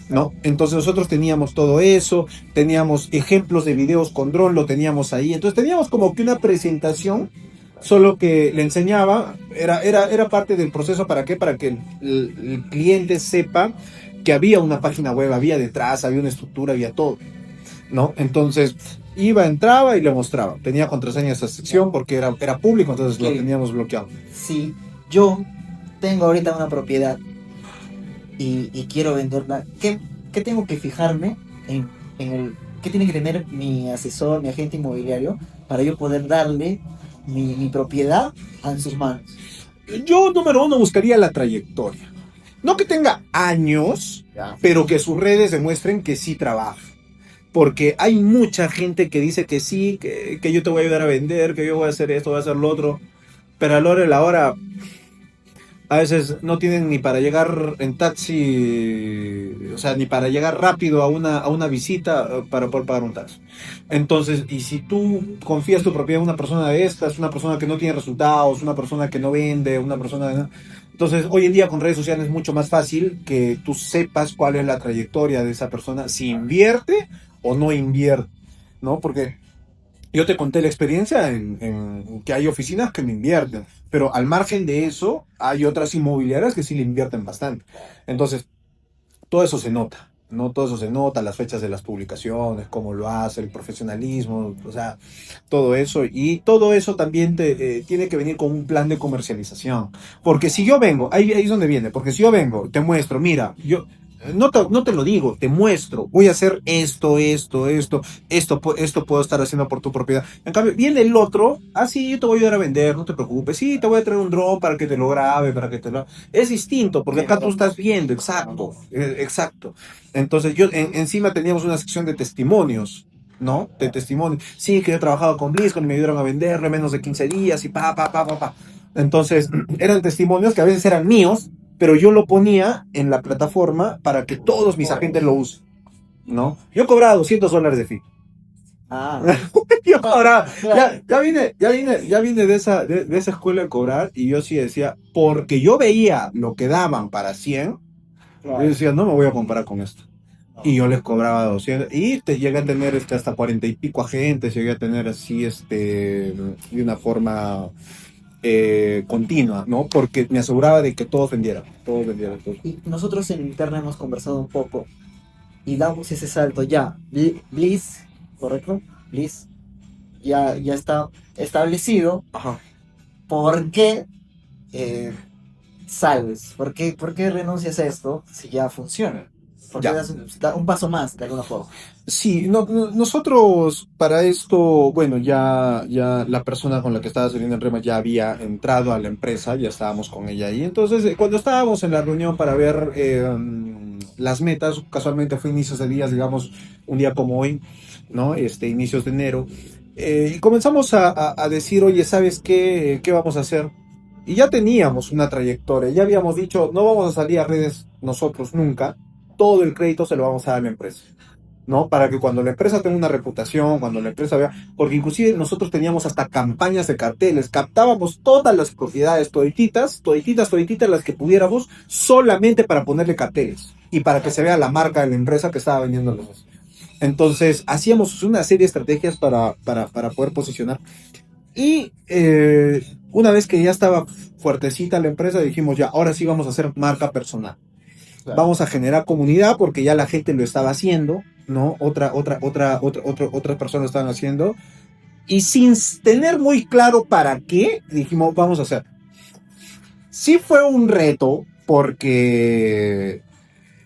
¿no? Entonces nosotros teníamos todo eso, teníamos ejemplos de videos con dron, lo teníamos ahí, entonces teníamos como que una presentación, solo que le enseñaba, era parte del proceso, ¿para qué? Para que el cliente sepa que había una página web, había detrás, había una estructura, había todo, ¿no? Entonces iba, entraba y le mostraba. Tenía contraseña esa sección porque era público, entonces lo Ok. teníamos bloqueado. Si yo tengo ahorita una propiedad y quiero venderla, ¿qué tengo que fijarme en el, qué tiene que tener mi asesor, mi agente inmobiliario, para yo poder darle mi propiedad en sus manos? Yo, número uno, buscaría la trayectoria. No que tenga años, Ya. pero que sus redes demuestren que sí trabaja. Porque hay mucha gente que dice que sí, que yo te voy a ayudar a vender, que yo voy a hacer esto, voy a hacer lo otro. Pero a la hora de la hora, a veces no tienen ni para llegar en taxi, o sea, ni para llegar rápido a una visita para poder pagar un taxi. Entonces, y si tú confías tu propiedad en una persona de estas, una persona que no tiene resultados, una persona que no vende, una persona de... Entonces, hoy en día con redes sociales es mucho más fácil que tú sepas cuál es la trayectoria de esa persona, si invierte o no invierte, ¿no? Porque yo te conté la experiencia en que hay oficinas que no invierten, pero al margen de eso, hay otras inmobiliarias que sí le invierten bastante. Entonces, todo eso se nota, ¿no? Todo eso se nota, las fechas de las publicaciones, cómo lo hace, el profesionalismo, o sea, todo eso. Y todo eso también tiene que venir con un plan de comercialización. Porque si yo vengo, ahí es donde viene, porque si yo vengo, te muestro, mira, yo... No te lo digo, te muestro, voy a hacer esto puedo estar haciendo por tu propiedad. En cambio, viene el otro, sí, yo te voy a ayudar a vender, no te preocupes, sí, te voy a traer un dron para que te lo grabe, para que te lo... Es distinto, porque acá tú estás viendo, exacto, exacto. Entonces, encima teníamos una sección de testimonios. ¿no? De testimonio. Sí, que yo he trabajado con BlizzCon y me ayudaron a venderlo en menos de 15 días y pa. Entonces, eran testimonios que a veces eran míos, pero yo lo ponía en la plataforma para que todos mis agentes lo usen, ¿no? Yo cobraba $200 de fee. Ah, Yo no, cobraba, claro, ya vine de esa escuela de cobrar y yo sí decía, porque yo veía lo que daban para 100, yo claro. decía, no me voy a comparar con esto. Y No. yo les cobraba 200 y te llegué a tener hasta 40 y pico agentes, llegué a tener así, de una forma continua, ¿no? Porque me aseguraba de que todos vendieran. Todos. Y nosotros en interna hemos conversado un poco y damos ese salto ya. Bliss, ¿correcto? Bliss ya está establecido. Ajá. ¿Por qué eh, sales? Por qué renuncias a esto si ya funciona? ¿Por qué Ya. das un paso más de alguna forma? Sí, nosotros para esto, bueno, ya la persona con la que estaba saliendo en Rema ya había entrado a la empresa, ya estábamos con ella ahí. Entonces, cuando estábamos en la reunión para ver las metas, casualmente fue inicios de días, digamos, un día como hoy, ¿no? Inicios de enero, y comenzamos a decir, oye, ¿sabes qué? ¿Qué vamos a hacer? Y ya teníamos una trayectoria, ya habíamos dicho, no vamos a salir a redes nosotros nunca, todo el crédito se lo vamos a dar a la empresa. ¿No? Para que cuando la empresa tenga una reputación, cuando la empresa vea, porque inclusive nosotros teníamos hasta campañas de carteles, captábamos todas las propiedades, todititas las que pudiéramos, solamente para ponerle carteles y para que se vea la marca de la empresa que estaba vendiendo los. Entonces, hacíamos una serie de estrategias para poder posicionar. Y una vez que ya estaba fuertecita la empresa, dijimos, ya, ahora sí vamos a hacer marca personal. Claro. Vamos a generar comunidad porque ya la gente lo estaba haciendo, ¿no? Otras personas lo estaban haciendo. Y sin tener muy claro para qué, dijimos, vamos a hacer. Sí fue un reto porque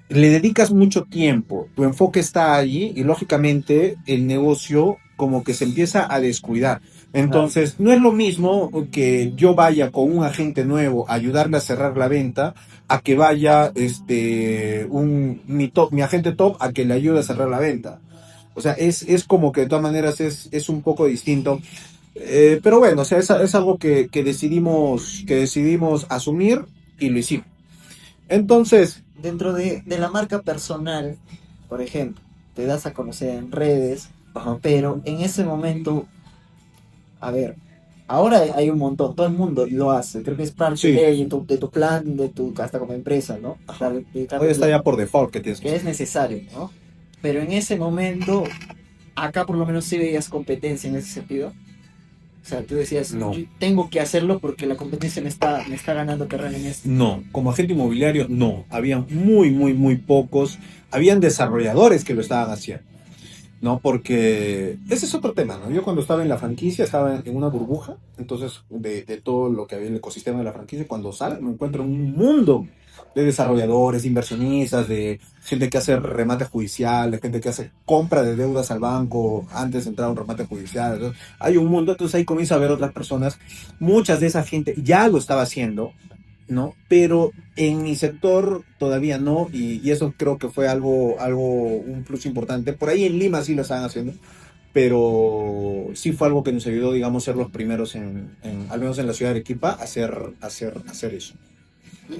le dedicas mucho tiempo, tu enfoque está allí y lógicamente el negocio como que se empieza a descuidar. Claro. Entonces, no es lo mismo que yo vaya con un agente nuevo a ayudarle a cerrar la venta, a que vaya mi agente top a que le ayude a cerrar la venta. O sea, es como que de todas maneras es un poco distinto. Pero bueno, o sea, es algo que decidimos asumir y lo hicimos. Entonces, Dentro de la marca personal, por ejemplo, te das a conocer en redes, ajá, pero en ese momento, a ver, ahora hay un montón, todo el mundo lo hace, creo que es parte sí, de tu plan, de tu hasta como empresa, ¿no? ajá. Dedicarle Hoy está tiempo, ya por default que tienes que que hacer. es necesario, ¿no? Pero en ese momento, acá por lo menos sí veías competencia en ese sentido. O sea, tú decías, No. yo tengo que hacerlo porque la competencia me está ganando terreno en esto. No, como agente inmobiliario, no. Habían muy pocos. Habían desarrolladores que lo estaban haciendo, ¿no? Porque ese es otro tema, ¿no? Yo cuando estaba en la franquicia estaba en una burbuja, entonces de todo lo que había en el ecosistema de la franquicia, cuando salgo me encuentro en un mundo de desarrolladores, de inversionistas, de gente que hace remate judicial, de gente que hace compra de deudas al banco antes de entrar a un remate judicial. Entonces, hay un mundo, entonces ahí comienza a ver otras personas. Muchas de esa gente ya lo estaba haciendo, ¿no? Pero en mi sector todavía no, y eso creo que fue un plus importante. Por ahí en Lima sí lo estaban haciendo, pero sí fue algo que nos ayudó, digamos, ser los primeros al menos en la ciudad de Arequipa, a hacer eso.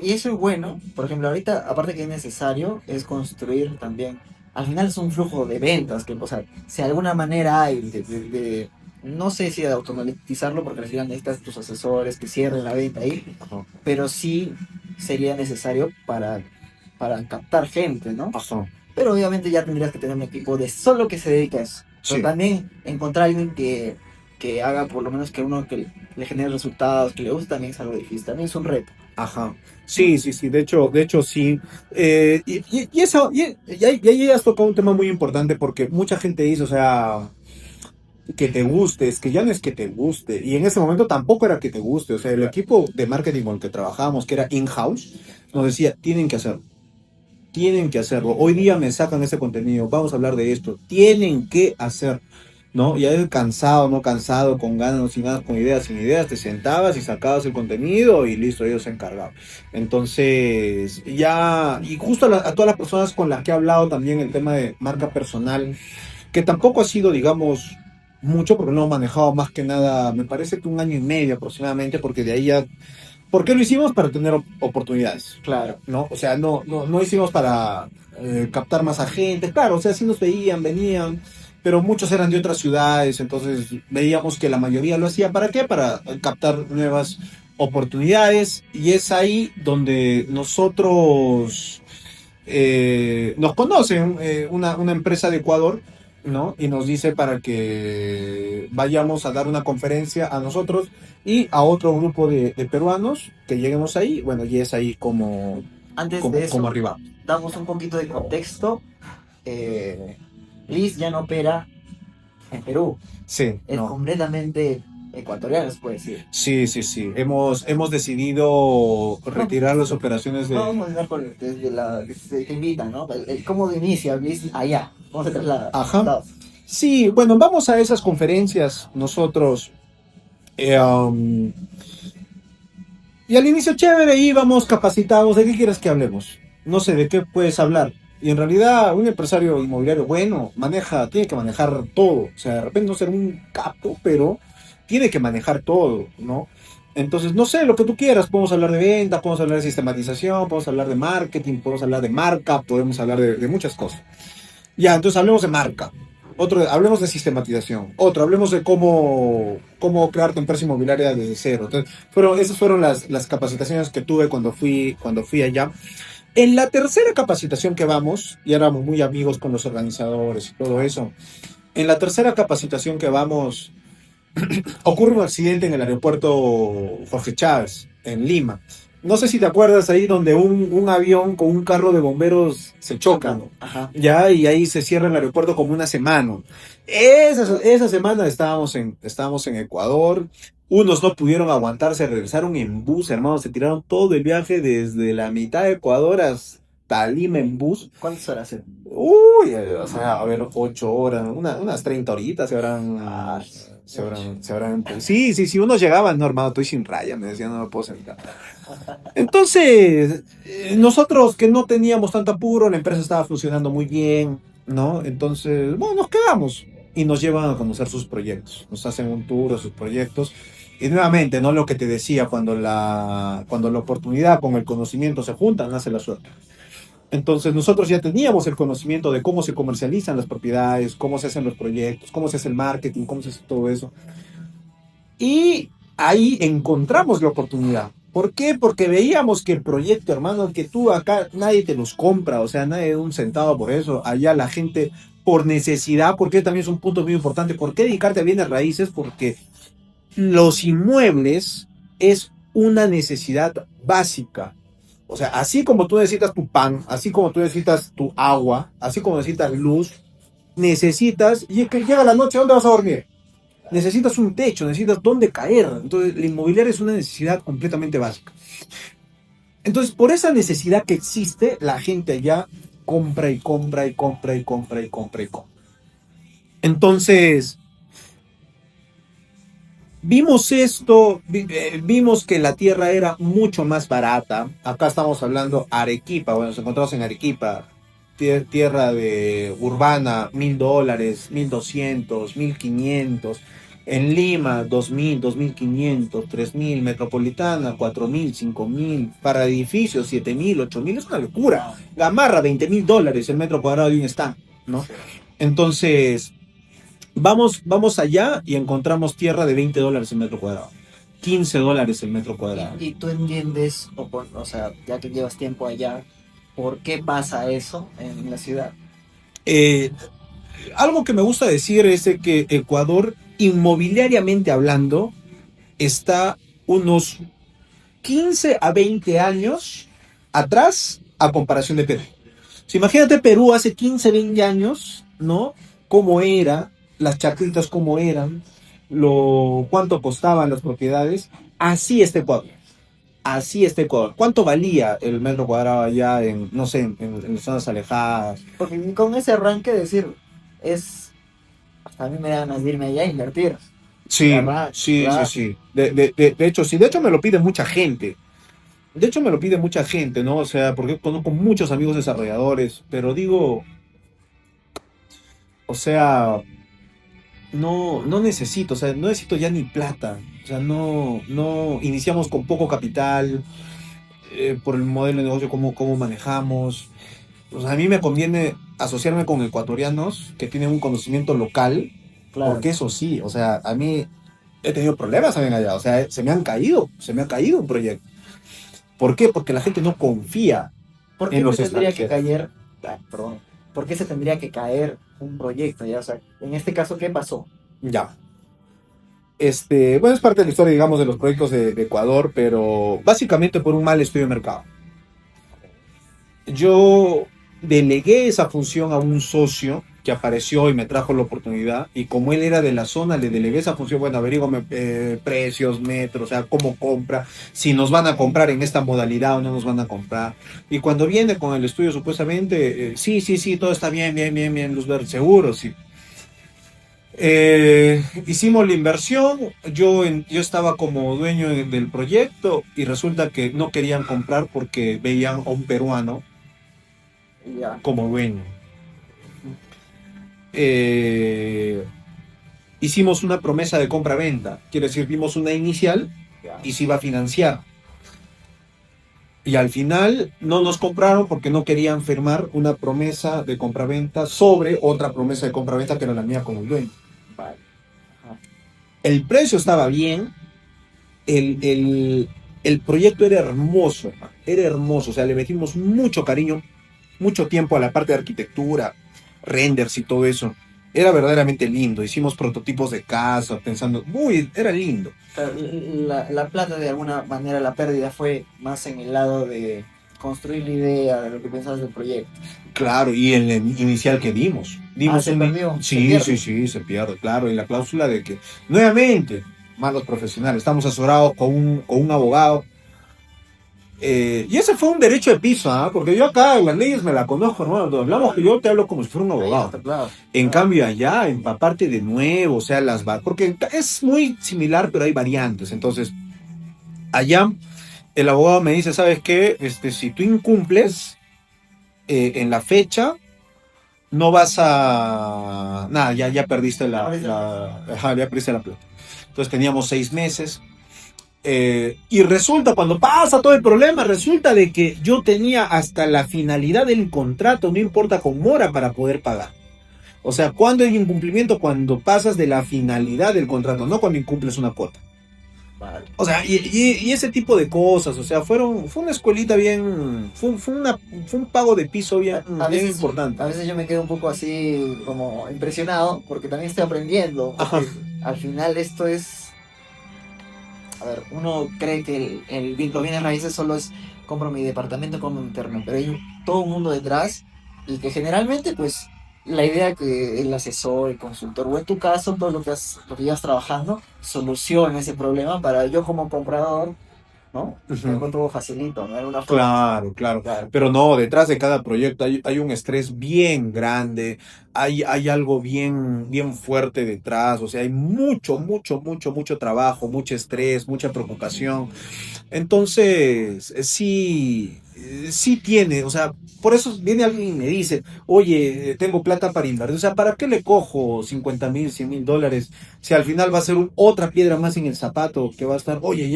Y eso es bueno, por ejemplo, ahorita, aparte que es necesario, es construir también. Al final es un flujo de ventas, que, o sea, si de alguna manera hay no sé si de automatizarlo, porque al final necesitas tus asesores que cierren la venta ahí, Ajá. pero sí sería necesario para captar gente, ¿no? Ajá. Pero obviamente ya tendrías que tener un equipo de solo que se dedique a eso. Pero Sí. también encontrar a alguien que haga por lo menos que uno que le genere resultados, que le guste, también es algo difícil, también es un reto. Ajá. Sí. De hecho sí. Y ahí has tocado un tema muy importante porque mucha gente dice, o sea, que te guste, es que ya no es que te guste. Y en ese momento tampoco era que te guste. O sea, el equipo de marketing con el que trabajábamos, que era in-house, nos decía, tienen que hacerlo. Tienen que hacerlo. Hoy día me sacan ese contenido. Vamos a hablar de esto. Tienen que hacer. ¿No? Ya es cansado, no cansado, con ganas, no sin ganas, con ideas, sin ideas, te sentabas y sacabas el contenido y listo, ellos se encargaban. Entonces, ya, y justo a todas las personas con las que he hablado también el tema de marca personal, que tampoco ha sido, digamos, mucho, porque no he manejado más que nada, me parece que 1 año y medio aproximadamente, porque de ahí ya... ¿Por qué lo hicimos? Para tener oportunidades, Claro. ¿no? O sea, no hicimos para captar más agentes, claro, o sea, sí nos veían, venían, pero muchos eran de otras ciudades, entonces veíamos que la mayoría lo hacía, ¿para qué? Para captar nuevas oportunidades, y es ahí donde nosotros nos conocen, una empresa de Ecuador, ¿no? Y nos dice para que vayamos a dar una conferencia a nosotros y a otro grupo de peruanos que lleguemos ahí, bueno, y es ahí como, Antes como, de como eso, arriba. damos un poquito de contexto. Liz ya no opera en Perú, Sí, es no. completamente ecuatoriano, se puede decir. Sí, sí, sí. Hemos decidido No, retirar las operaciones de... vamos a empezar con desde la que te invitan, ¿no? ¿Cómo inicia Liz allá? ¿Cómo se traslada? Ajá. Estados. Sí, bueno, vamos a esas conferencias nosotros. eh, um, y al inicio chévere, íbamos capacitados. ¿De qué quieres que hablemos? No sé, ¿de qué puedes hablar? Y en realidad un empresario inmobiliario bueno tiene que manejar todo. O sea, de repente no ser un capo, pero tiene que manejar todo, ¿no? Entonces, no sé, lo que tú quieras. Podemos hablar de ventas, podemos hablar de sistematización, podemos hablar de marketing, podemos hablar de marca, podemos hablar de muchas cosas. Ya, entonces hablemos de marca. Otro, hablemos de sistematización. Otro, hablemos de cómo crear tu empresa inmobiliaria desde cero. Entonces, esas fueron las capacitaciones que tuve cuando fui allá. En la tercera capacitación que vamos, y éramos muy amigos con los organizadores y todo eso, en la tercera capacitación que vamos, ocurre un accidente en el aeropuerto Jorge Chávez, en Lima. No sé si te acuerdas ahí donde un avión con un carro de bomberos se chocan, Ajá. ya, y ahí se cierra el aeropuerto como una semana. Esa semana estábamos en Ecuador. Unos no pudieron aguantarse, regresaron en bus, hermanos, se tiraron todo el viaje desde la mitad de Ecuador hasta Lima en bus. ¿Cuántas horas? Uy, o sea, a ver, 8 horas, unas 30 horitas Sí, sí, sí, unos llegaban, no, hermano, estoy sin raya, me decían, no me puedo sentar. Entonces, nosotros que no teníamos tanto apuro, la empresa estaba funcionando muy bien, ¿no? Entonces, bueno, nos quedamos y nos llevan a conocer sus proyectos, nos hacen un tour a sus proyectos. Y nuevamente, ¿no? Lo que te decía, cuando la oportunidad con el conocimiento se juntan, nace la suerte. Entonces nosotros ya teníamos el conocimiento de cómo se comercializan las propiedades, cómo se hacen los proyectos, cómo se hace el marketing, cómo se hace todo eso. Y ahí encontramos la oportunidad. ¿Por qué? Porque veíamos que el proyecto, hermano, que tú acá nadie te los compra, o sea, nadie da un centavo por eso. Allá la gente por necesidad, porque también es un punto muy importante. ¿Por qué dedicarte a bienes raíces? Porque los inmuebles es una necesidad básica. O sea, así como tú necesitas tu pan, así como tú necesitas tu agua, así como necesitas luz, necesitas, y que llega la noche, ¿dónde vas a dormir? Necesitas un techo, necesitas dónde caer. Entonces, el inmobiliario es una necesidad completamente básica. Entonces, por esa necesidad que existe, la gente allá compra y compra y compra y compra y compra y compra. Entonces, vimos esto, vimos que la tierra era mucho más barata. Acá estamos hablando Arequipa, bueno, nos encontramos en Arequipa, tierra de urbana, $1,000, 1,200, 1,500. En Lima, 2,000, 2,500, 3,000. Metropolitana, 4,000, 5,000. Para edificios, 7,000, 8,000. Es una locura. Gamarra, $20,000 el metro cuadrado de un stand, ¿no? Entonces, vamos allá y encontramos tierra de $20 el metro cuadrado. $15 el metro cuadrado. Y tú entiendes, o sea, ya que llevas tiempo allá, ¿por qué pasa eso en la ciudad? Eh, Algo que me gusta decir es de que Ecuador, inmobiliariamente hablando, está unos 15 a 20 años atrás a comparación de Perú. Si imagínate Perú hace 15, 20 años, ¿no? ¿Cómo era? Las chacritas, ¿cómo eran? Cuánto costaban las propiedades. Así está Ecuador. Así está Ecuador. ¿Cuánto valía el metro cuadrado allá en, no sé, en zonas alejadas? Porque con ese arranque decir, hasta a mí me da ganas de irme allá a invertir. Sí, ¿Verdad? sí, sí, Claro. sí. De hecho, sí. De hecho, me lo pide mucha gente. De hecho, me lo pide mucha gente, ¿no? O sea, porque conozco muchos amigos desarrolladores, pero digo, O sea, no necesito, o sea, no necesito ya ni plata. O sea, no iniciamos con poco capital, por el modelo de negocio, cómo manejamos. O sea, a mí me conviene asociarme con ecuatorianos que tienen un conocimiento local, Claro. porque eso sí, o sea, a mí he tenido problemas también allá, o sea, se me ha caído un proyecto. ¿Por qué? Porque la gente no confía ¿Por en qué se los tendría que extranjeros. caer, perdón, por qué se tendría que caer un proyecto? Ya, o sea, en este caso, ¿qué pasó? Ya. Bueno, es parte de la historia, digamos, de los proyectos de Ecuador, pero básicamente por un mal estudio de mercado. Yo delegué esa función a un socio que apareció y me trajo la oportunidad, y como él era de la zona, le delegué esa función. Bueno, averígame precios, metros, o sea, cómo compra, si nos van a comprar en esta modalidad o no nos van a comprar. Y cuando viene con el estudio, supuestamente, sí, todo está bien, luz verde, seguro, sí. Hicimos la inversión, yo estaba como dueño del proyecto, y resulta que no querían comprar porque veían a un peruano Ya, como dueño. Eh, Hicimos una promesa de compra-venta, quiere decir, dimos una inicial ya. y se iba a financiar. Y al final no nos compraron porque no querían firmar una promesa de compraventa sobre otra promesa de compraventa que era la mía con el dueño. Vale. Ajá. El precio estaba bien, el proyecto era hermoso, hermano, era hermoso, o sea, le metimos mucho cariño, mucho tiempo a la parte de arquitectura, renders y todo eso. Era verdaderamente lindo, hicimos prototipos de casa, pensando, uy, era lindo. O sea, la plata, de alguna manera, la pérdida fue más en el lado de construir la idea, de lo que pensabas del proyecto. Claro, y el inicial que Ah, dimos se un... perdió, se Sí, pierde. se pierde, claro, y la cláusula de que, nuevamente, malos profesionales, estamos asesorados con un abogado. Y ese fue un derecho de piso, ¿ah? Porque yo acá las leyes me la conozco, hermano. Cuando hablamos, que yo te hablo como si fuera un Ahí abogado. está, claro. En cambio, allá, aparte de nuevo, o sea, porque es muy similar, pero hay variantes. Entonces, allá, el abogado me dice, ¿sabes qué? Si tú incumples en la fecha, no vas a... Nada, ya perdiste ya perdiste la plata. Entonces teníamos 6 meses. Y resulta, cuando pasa todo el problema, resulta de que yo tenía hasta la finalidad del contrato, no importa con mora, para poder pagar. O sea, cuando hay incumplimiento, cuando pasas de la finalidad del contrato, no cuando incumples una cuota. Vale. O sea, y ese tipo de cosas, o sea, fue una escuelita bien, fue un pago de piso bien importante. A veces yo me quedo un poco así como impresionado porque también estoy aprendiendo, Ajá. porque al final esto es, a ver, uno cree que los bienes raíces solo es compro mi departamento, compro mi terreno, pero hay todo un mundo detrás y que generalmente pues la idea que el asesor, el consultor o en tu caso todo lo que llevas trabajando soluciona ese problema para yo como comprador, ¿no? Ujú. Tengo todo facilito, ¿no? De alguna forma. Claro, claro. Claro. Pero no, detrás de cada proyecto hay un estrés bien grande, hay algo bien fuerte detrás, o sea, hay mucho trabajo, mucho estrés, mucha preocupación. Entonces, sí tiene, o sea, por eso viene alguien y me dice, oye, tengo plata para invertir, o sea, ¿para qué le cojo 50,000, $100,000 si al final va a ser otra piedra más en el zapato que va a estar, oye,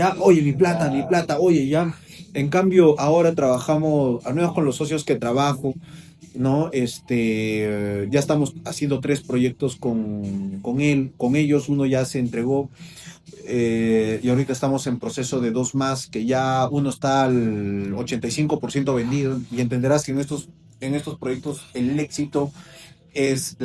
mi plata, oye, ya? En cambio, ahora trabajamos, al menos con los socios que trabajo, ¿no? Ya estamos haciendo 3 proyectos con ellos, uno ya se entregó, y ahorita estamos en proceso de 2 más, que ya uno está al 85% vendido, y entenderás que en estos proyectos el éxito es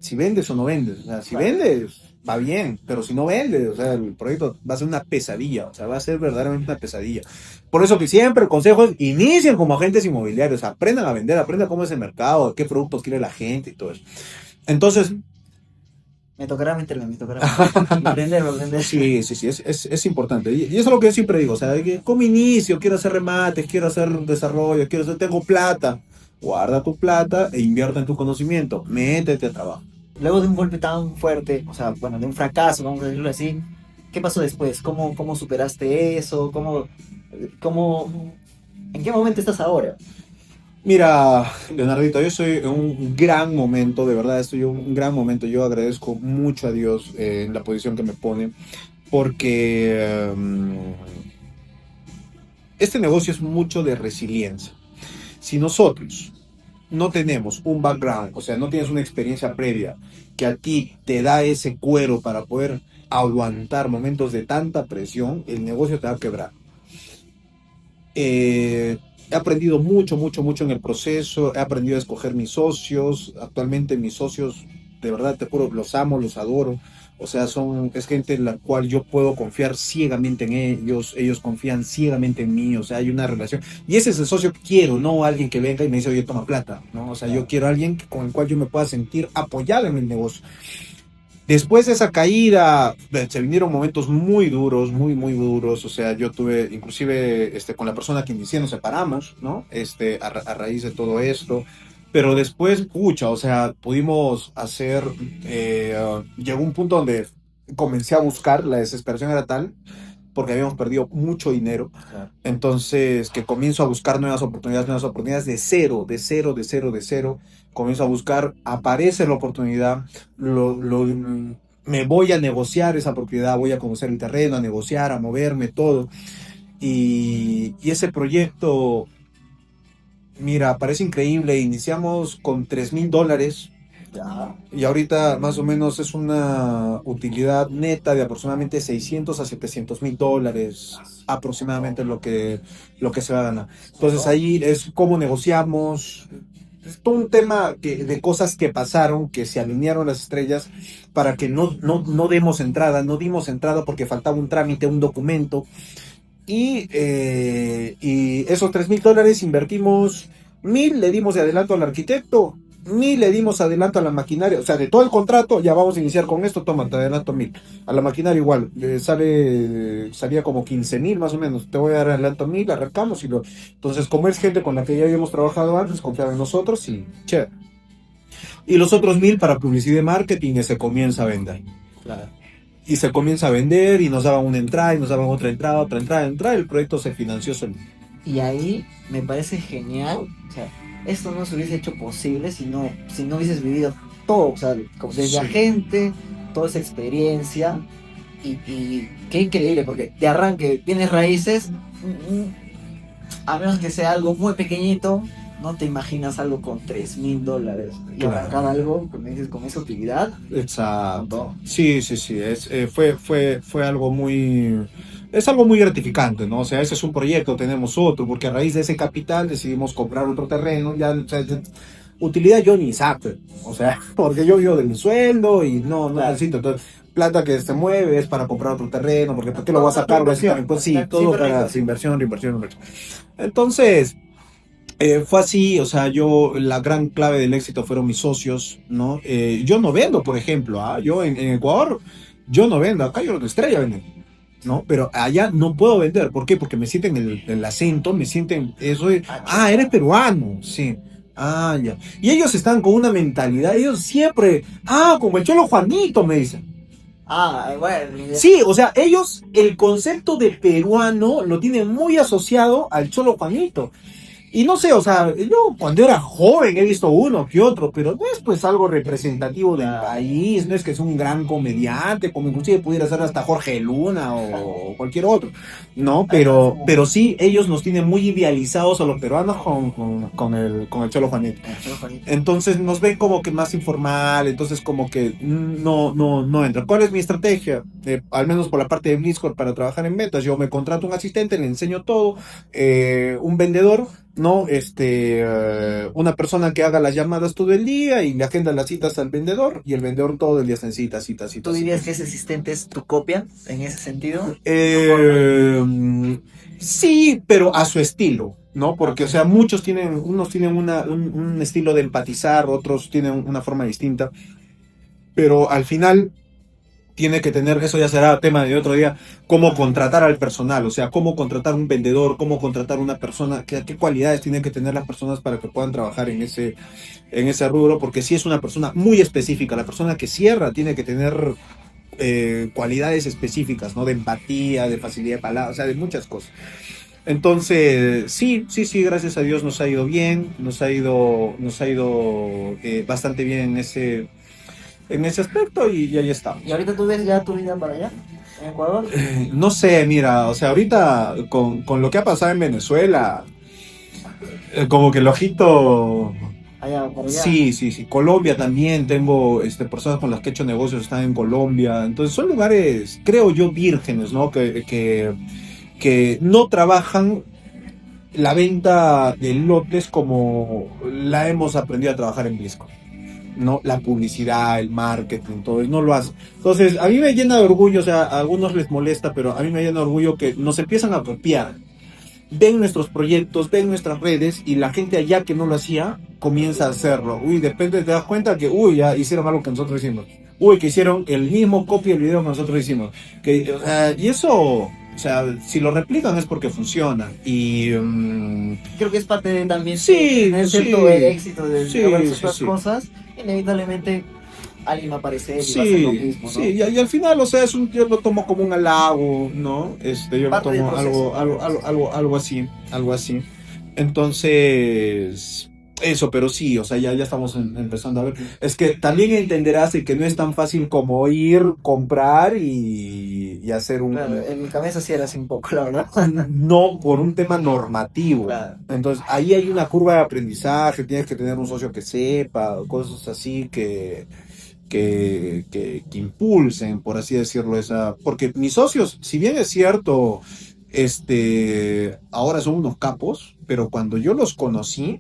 si vendes o no vendes. O sea, si Claro. vendes, va bien, pero si no vendes, o sea, el proyecto va a ser una pesadilla, o sea, va a ser verdaderamente una pesadilla. Por eso que siempre el consejo es, inicien como agentes inmobiliarios, aprendan a vender, aprendan cómo es el mercado, qué productos quiere la gente y todo eso. Entonces, Me tocará meterme. Aprender. sí, es importante. Y eso es lo que yo siempre digo, o sea, que como inicio, quiero hacer remates, quiero hacer desarrollo, tengo plata. Guarda tu plata e invierte en tu conocimiento. Métete a trabajo. Luego de un golpe tan fuerte, o sea, bueno, de un fracaso, vamos a decirlo así, ¿qué pasó después? ¿Cómo superaste eso? ¿En qué momento estás ahora? Mira, Leonardito, yo estoy en un gran momento, de verdad, estoy en un gran momento. Yo agradezco mucho a Dios en la posición que me pone, porque este negocio es mucho de resiliencia. Si nosotros no tenemos un background, o sea, no tienes una experiencia previa que a ti te da ese cuero para poder aguantar momentos de tanta presión, el negocio te va a quebrar. He aprendido mucho, mucho, mucho en el proceso, he aprendido a escoger mis socios, actualmente mis socios, de verdad te juro, los amo, los adoro, o sea, es gente en la cual yo puedo confiar ciegamente en ellos, ellos confían ciegamente en mí, o sea, hay una relación, y ese es el socio que quiero, no alguien que venga y me dice, oye, toma plata, ¿no? O sea, yo quiero a alguien con el cual yo me pueda sentir apoyado en el negocio. Después de esa caída, se vinieron momentos muy duros, muy, muy duros. O sea, yo tuve, inclusive, con la persona que inicié nos separamos, ¿no? A raíz de todo esto. Pero después, pucha, o sea, pudimos hacer, llegó un punto donde comencé a buscar, la desesperación era tal, porque habíamos perdido mucho dinero. Claro. Entonces, que comienzo a buscar nuevas oportunidades de cero, de cero, de cero, de cero. Comienzo a buscar, aparece la oportunidad, me voy a negociar esa propiedad, voy a conocer el terreno, a negociar, a moverme, todo. Y ese proyecto, mira, parece increíble. Iniciamos con $3,000 Ya. y ahorita más o menos es una utilidad neta de aproximadamente $600,000 a $700,000 aproximadamente lo que se va a ganar. Entonces ahí es cómo negociamos, es todo un tema de cosas que pasaron, que se alinearon las estrellas para que no demos entrada, no dimos entrada porque faltaba un trámite, un documento. Y esos $3,000 invertimos 1,000, le dimos de adelanto al arquitecto, 1,000 le dimos adelanto a la maquinaria, o sea, de todo el contrato, ya vamos a iniciar con esto, toma, te adelanto 1,000. A la maquinaria igual, salía como 15,000 más o menos, te voy a dar adelanto 1,000, arrancamos entonces, como es gente con la que ya habíamos trabajado antes, confiaba en nosotros y che. Y los otros 1,000 para publicidad y marketing y se comienza a vender. Claro. Y se comienza a vender y nos daban una entrada y nos daban otra entrada, el proyecto se financió solo. Y ahí me parece genial, o sea, esto no se hubiese hecho posible si no hubieses vivido todo, o sea, desde Sí. agente, toda esa experiencia, y qué increíble, porque de arranque tienes raíces, a menos que sea algo muy pequeñito, no te imaginas algo con $3,000 y Claro. arrancar algo, como dices, con esa utilidad, con Exacto. todo. Sí, sí, sí. Fue algo muy. Es algo muy gratificante, ¿no? O sea, ese es un proyecto, tenemos otro, porque a raíz de ese capital decidimos comprar otro terreno. Ya, o sea, utilidad yo ni saco. O sea, porque yo vivo del sueldo y no Claro. necesito. Entonces, plata que se mueve es para comprar otro terreno, porque ¿por qué lo voy a sacar? Pues sí, todo para inversión, inversión, inversión. Entonces. Fue así, o sea, la gran clave del éxito fueron mis socios, ¿no? Yo no vendo, por ejemplo, yo en Ecuador, yo no vendo, acá yo los de Estrella venden, ¿no? Pero allá no puedo vender, ¿por qué? Porque me sienten el acento, me sienten, eres peruano, sí, ya. Y ellos están con una mentalidad, ellos siempre, como el Cholo Juanito, me dicen. Bueno. Sí, o sea, ellos el concepto de peruano lo tienen muy asociado al Cholo Juanito. Y no sé, o sea, yo cuando era joven he visto uno que otro, pero no es pues algo representativo del país, no es que es un gran comediante, como inclusive pudiera ser hasta Jorge Luna o cualquier otro, ¿no? Pero sí, ellos nos tienen muy idealizados a los peruanos con el Cholo Juanito. Entonces nos ven como que más informal, entonces como que no entra. ¿Cuál es mi estrategia? Al menos por la parte de Blizzard para trabajar en ventas, yo me contrato un asistente, le enseño todo, un vendedor, ¿no? Una persona que haga las llamadas todo el día y le agenda las citas al vendedor y el vendedor todo el día está en citas, citas, citas. ¿Tú dirías que ese asistente es tu copia en ese sentido? Sí, pero a su estilo, ¿no? Porque, o sea, unos tienen un estilo de empatizar, otros tienen una forma distinta, pero al final tiene que tener, eso ya será tema de otro día, cómo contratar al personal, o sea, cómo contratar un vendedor, cómo contratar una persona, qué cualidades tienen que tener las personas para que puedan trabajar en ese rubro, porque si es una persona muy específica, la persona que cierra tiene que tener cualidades específicas, ¿no? De empatía, de facilidad de palabra, o sea, de muchas cosas. Entonces, sí, gracias a Dios nos ha ido bien, nos ha ido bastante bien en ese aspecto y ahí ¿Y estamos. ahorita tú ves ya tu vida para allá, en Ecuador? No sé, mira, o sea, ahorita con lo que ha pasado en Venezuela, como que el ojito. Allá, para allá. Sí. Colombia también, tengo personas con las que he hecho negocios, están en Colombia. Entonces son lugares, creo yo, vírgenes, ¿no? Que no trabajan la venta de lotes como la hemos aprendido a trabajar en Blisco. ¿No? La publicidad, el marketing, todo, y no lo hace. Entonces, a mí me llena de orgullo, o sea, a algunos les molesta, pero a mí me llena de orgullo que nos empiezan a copiar, ven nuestros proyectos, ven nuestras redes y la gente allá que no lo hacía comienza a hacerlo. Uy, de repente te das cuenta que, uy, ya hicieron algo que nosotros hicimos. Uy, que hicieron el mismo copia del video que nosotros hicimos. Y eso, o sea, si lo replican es porque funciona. Y Creo que es parte de también sí, tener cierto sí, éxito de sí, lograr sí, ciertas sí. cosas. Inevitablemente alguien va a aparecer y va a hacer lo Sí, mismo, sí, ¿no? y al final, o sea, yo lo tomo como un halago, ¿no? Yo lo Parte del tomo proceso, algo, parte del algo, algo, proceso. algo así, algo así. Entonces, eso, pero sí, o sea, ya estamos empezando a ver. Es que también entenderás de que no es tan fácil como ir, comprar y hacer Claro, en mi cabeza sí era así un poco, la verdad. no por un tema normativo. Claro. Entonces, ahí hay una curva de aprendizaje, tienes que tener un socio que sepa, cosas así que impulsen, por así decirlo, porque mis socios, si bien es cierto, ahora son unos capos, pero cuando yo los conocí,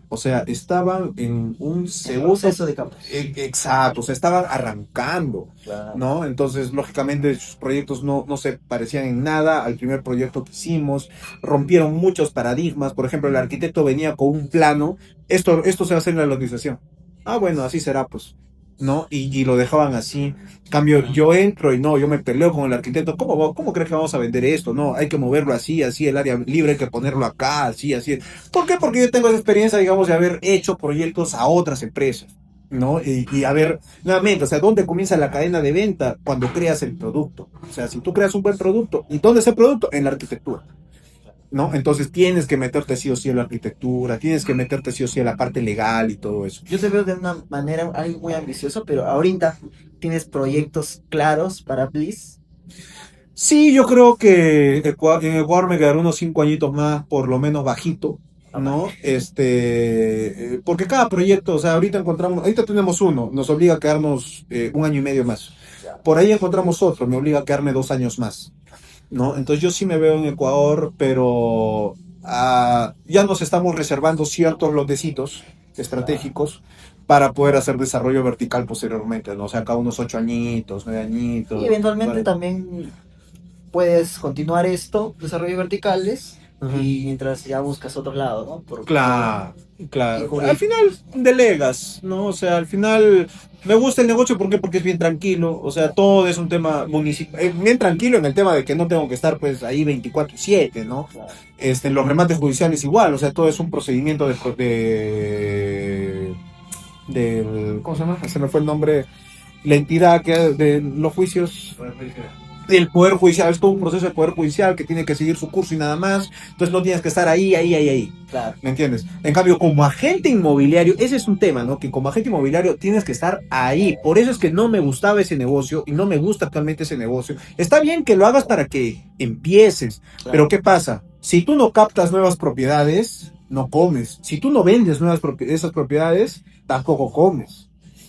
o sea, estaban en un En segundo, proceso de campos. exacto, o sea, estaban arrancando, Claro. ¿no? Entonces, lógicamente, sus proyectos no se parecían en nada al primer proyecto que hicimos, rompieron muchos paradigmas, por ejemplo, el arquitecto venía con un plano, esto se va a hacer en la lotización. Ah, bueno, así será, pues. ¿No? Y lo dejaban así. Cambio, yo entro y no, yo me peleo con el arquitecto. ¿Cómo crees que vamos a vender esto? No, hay que moverlo así, así, el área libre hay que ponerlo acá, así, así. ¿Por qué? Porque yo tengo esa experiencia, digamos, de haber hecho proyectos a otras empresas, ¿no? Y a ver, nuevamente, o sea, ¿dónde comienza la cadena de venta? Cuando creas el producto. O sea, si tú creas un buen producto, ¿y dónde es el producto? En la arquitectura. ¿No? Entonces tienes que meterte sí o sí en la arquitectura, tienes que meterte sí o sí en la parte legal y todo eso. Yo te veo de una manera algo muy ambicioso, pero ahorita tienes proyectos claros para Bliss. Sí, yo creo que en Ecuador me quedarán unos 5 añitos más, por lo menos bajito, Ah, vale. ¿no? Porque cada proyecto, o sea, ahorita tenemos uno, nos obliga a quedarnos 1 año y medio más. Ya. Por ahí encontramos otro, me obliga a quedarme 2 años más, ¿no? Entonces yo sí me veo en Ecuador, pero ya nos estamos reservando ciertos lotecitos Claro. estratégicos para poder hacer desarrollo vertical posteriormente, ¿no? O sea, cada unos 8 añitos, 9 añitos. Y eventualmente Bueno. también puedes continuar esto, desarrollo verticales, Ujú. y mientras ya buscas otro lado, ¿no? Claro, Y claro. Al cubrir. final delegas, ¿no? O sea, al final me gusta el negocio porque es bien tranquilo. O sea, todo es un tema municipal, bien tranquilo en el tema de que no tengo que estar pues ahí 24/7, ¿no? Claro. En los remates judiciales igual, o sea, todo es un procedimiento ¿cómo se llama? Se me fue el nombre, la entidad que de los juicios del Poder Judicial, es todo un proceso del Poder Judicial que tiene que seguir su curso y nada más, entonces no tienes que estar ahí, Claro. ¿me entiendes? En cambio, como agente inmobiliario, ese es un tema, ¿no? Que como agente inmobiliario tienes que estar ahí, por eso es que no me gustaba ese negocio y no me gusta actualmente ese negocio. Está bien que lo hagas para que empieces, pero Claro. ¿qué pasa? Si tú no captas nuevas propiedades, no comes. Si tú no vendes esas propiedades, tampoco comes.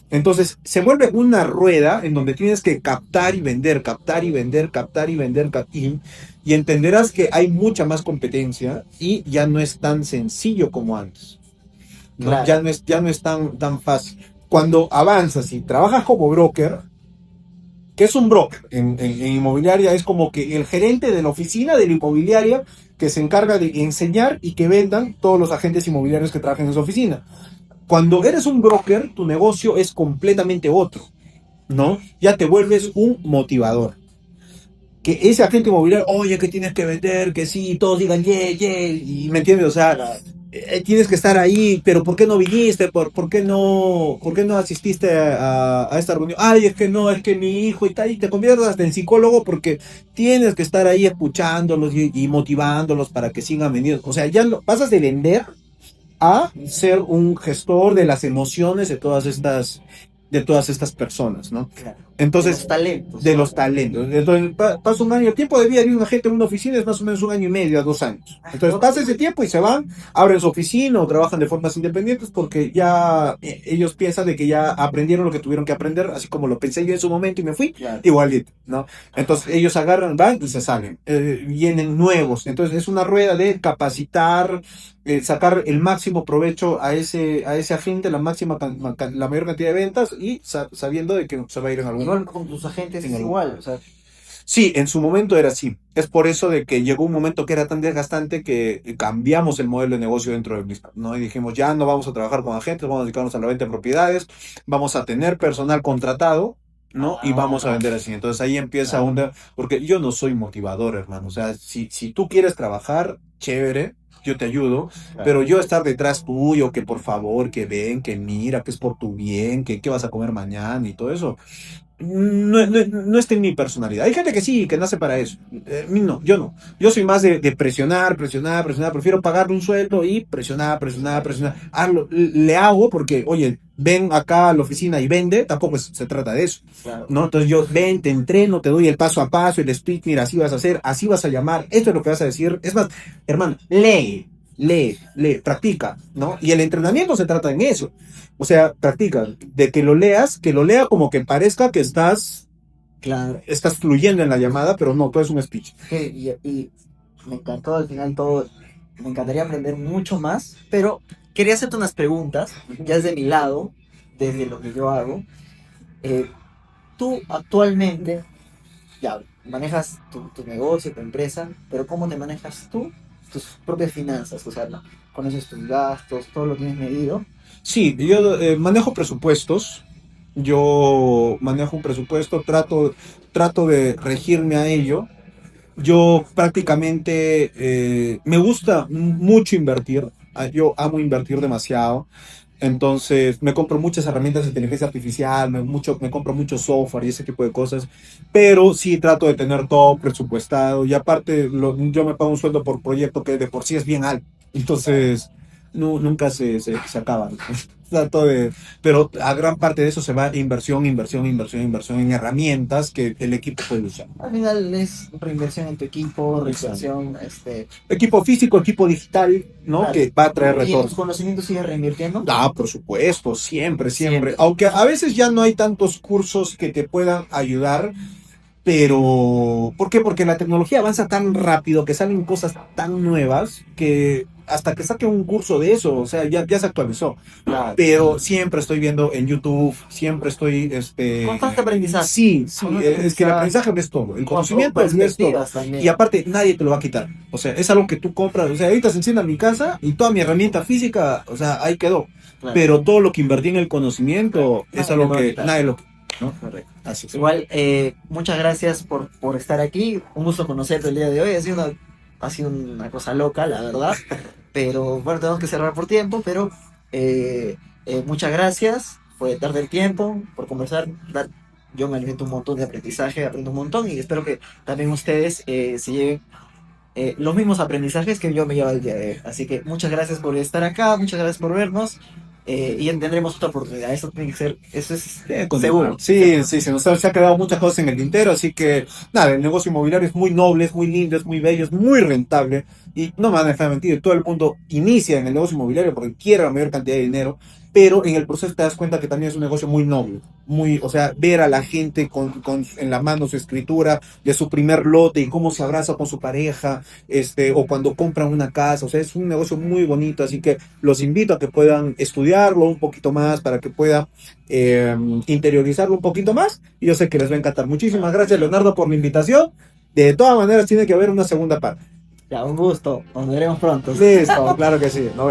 Entonces se vuelve una rueda en donde tienes que captar y vender, captar y vender, captar y vender, y entenderás que hay mucha más competencia y ya no es tan sencillo como antes, ¿no? Claro. Ya no es tan fácil. Cuando avanzas y trabajas como broker, ¿qué es un broker? En inmobiliaria es como que el gerente de la oficina de la inmobiliaria que se encarga de enseñar y que vendan todos los agentes inmobiliarios que trabajan en su oficina. Cuando eres un broker, tu negocio es completamente otro, ¿no? Ya te vuelves un motivador. Que ese agente inmobiliario, oye, que tienes que vender, que sí, todos digan, yeah, yeah, y me entiendes, o sea, Claro. tienes que estar ahí, pero ¿por qué no viniste? ¿Por qué no asististe a esta reunión? Ay, es que no, es que mi hijo y tal, y te conviertes hasta en psicólogo porque tienes que estar ahí escuchándolos y motivándolos para que sigan veniendo. O sea, ya pasas de vender a ser un gestor de las emociones de todas estas personas, ¿no? Claro. Entonces, Los talentos. de los talentos. Entonces, pasa un año, el tiempo de vida de un agente en una oficina es más o menos 1 año y medio a 2 años. Entonces, pasa ese tiempo y se van, abren su oficina o trabajan de formas independientes porque ya ellos piensan de que ya aprendieron lo que tuvieron que aprender, así como lo pensé yo en su momento y me fui, Claro. igualito, ¿no? Entonces, ellos agarran, van y se salen. Vienen nuevos. Entonces, es una rueda de capacitar, sacar el máximo provecho a ese agente, la mayor cantidad de ventas y sabiendo de que se va a ir en algún Igual con tus agentes en es algún- igual, o sea, Sí, en su momento era así. Es por eso de que llegó un momento que era tan desgastante que cambiamos el modelo de negocio dentro de Blista, ¿no? Y dijimos, ya no vamos a trabajar con agentes, vamos a dedicarnos a la venta de propiedades, vamos a tener personal contratado, ¿no? Y vamos a vender así. Entonces ahí empieza porque yo no soy motivador, hermano. O sea, si tú quieres trabajar, chévere, yo te ayudo, pero yo estar detrás tuyo, que por favor, que ven, que mira, que es por tu bien, que qué vas a comer mañana y todo eso, no está en mi personalidad. Hay gente que sí, que nace para eso. A mí no, yo no. Yo soy más de presionar, presionar, presionar. Prefiero pagarle un sueldo y presionar, presionar, presionar. Le hago porque, oye, ven acá a la oficina y vende. Tampoco se trata de eso. claro. ¿No? Entonces yo ven, te entreno, te doy el paso a paso, el speech, mira, así vas a hacer, así vas a llamar, esto es lo que vas a decir. Es más, hermano, lee, practica, ¿no? Y el entrenamiento se trata en eso. O sea, practica, de que lo lea como que parezca que Claro. estás fluyendo en la llamada, pero no, todo es un speech. Y me encantó al final todo. Me encantaría aprender mucho más, pero quería hacerte unas preguntas, ya desde mi lado, desde lo que yo hago. Eh, Tú actualmente, ya, manejas tu negocio, tu empresa, pero ¿cómo te manejas tú tus propias finanzas? O sea, ¿no? ¿Conoces tus gastos? ¿Todo lo tienes medido? Sí, yo manejo presupuestos, yo manejo un presupuesto, trato de regirme a ello. Yo prácticamente me gusta mucho invertir. Yo amo invertir demasiado. Entonces me compro muchas herramientas de inteligencia artificial, me compro mucho software y ese tipo de cosas. Pero sí trato de tener todo presupuestado. Y aparte yo me pago un sueldo por proyecto que de por sí es bien alto. Entonces nunca se acaba. Trato de, pero a gran parte de eso se va inversión, inversión, inversión, inversión en herramientas que el equipo puede usar. Al final es reinversión en tu equipo, Exacto. reinversión, Equipo físico, equipo digital, ¿no? claro. Que va a traer ¿Y en retorno. tus conocimientos sigues reinvirtiendo? Ah, por supuesto, siempre, siempre. Siempre. Aunque a veces ya no hay tantos cursos que te puedan ayudar, pero ¿por qué? Porque la tecnología avanza tan rápido, que salen cosas tan nuevas, que hasta que saque un curso de eso, o sea, ya se actualizó. Claro. Pero siempre estoy viendo en YouTube, siempre estoy, Constante aprendizaje. Sí, Constante es que el aprendizaje. aprendizaje no es todo, el Con conocimiento no es todo. perspectivas también. Y aparte, nadie te lo va a quitar. O sea, es algo que tú compras. O sea, ahorita se enciende mi casa y toda mi herramienta física, o sea, ahí quedó. Claro. Pero todo lo que invertí en el conocimiento es Nadie algo lo va a que quitar. nadie lo quita, ¿no? Correcto. Así es. Igual, muchas gracias por estar aquí. Un gusto conocerte el día de hoy. Ha sido una cosa loca, la verdad. Pero bueno, tenemos que cerrar por tiempo. Pero muchas gracias por darte el tiempo, por conversar. Yo me alimento un montón de aprendizaje, aprendo un montón y espero que también ustedes se lleven los mismos aprendizajes que yo me llevo el día de hoy. Así que muchas gracias por estar acá, muchas gracias por vernos. Y tendremos otra oportunidad. Eso tiene que ser, eso es seguro. Sí, sí, se ha quedado muchas cosas en el tintero, así que nada, el negocio inmobiliario es muy noble, es muy lindo, es muy bello, es muy rentable y no me van a dejar mentir, todo el mundo inicia en el negocio inmobiliario porque quiere la mayor cantidad de dinero, pero en el proceso te das cuenta que también es un negocio muy noble, o sea, ver a la gente en la mano su escritura de su primer lote y cómo se abraza con su pareja, o cuando compran una casa, o sea, es un negocio muy bonito, así que los invito a que puedan estudiarlo un poquito más para que puedan interiorizarlo un poquito más y yo sé que les va a encantar. Muchísimas gracias, Leonardo, por la invitación. De todas maneras tiene que haber una segunda parte. Ya, un gusto. Nos veremos pronto. Listo, claro que sí. No,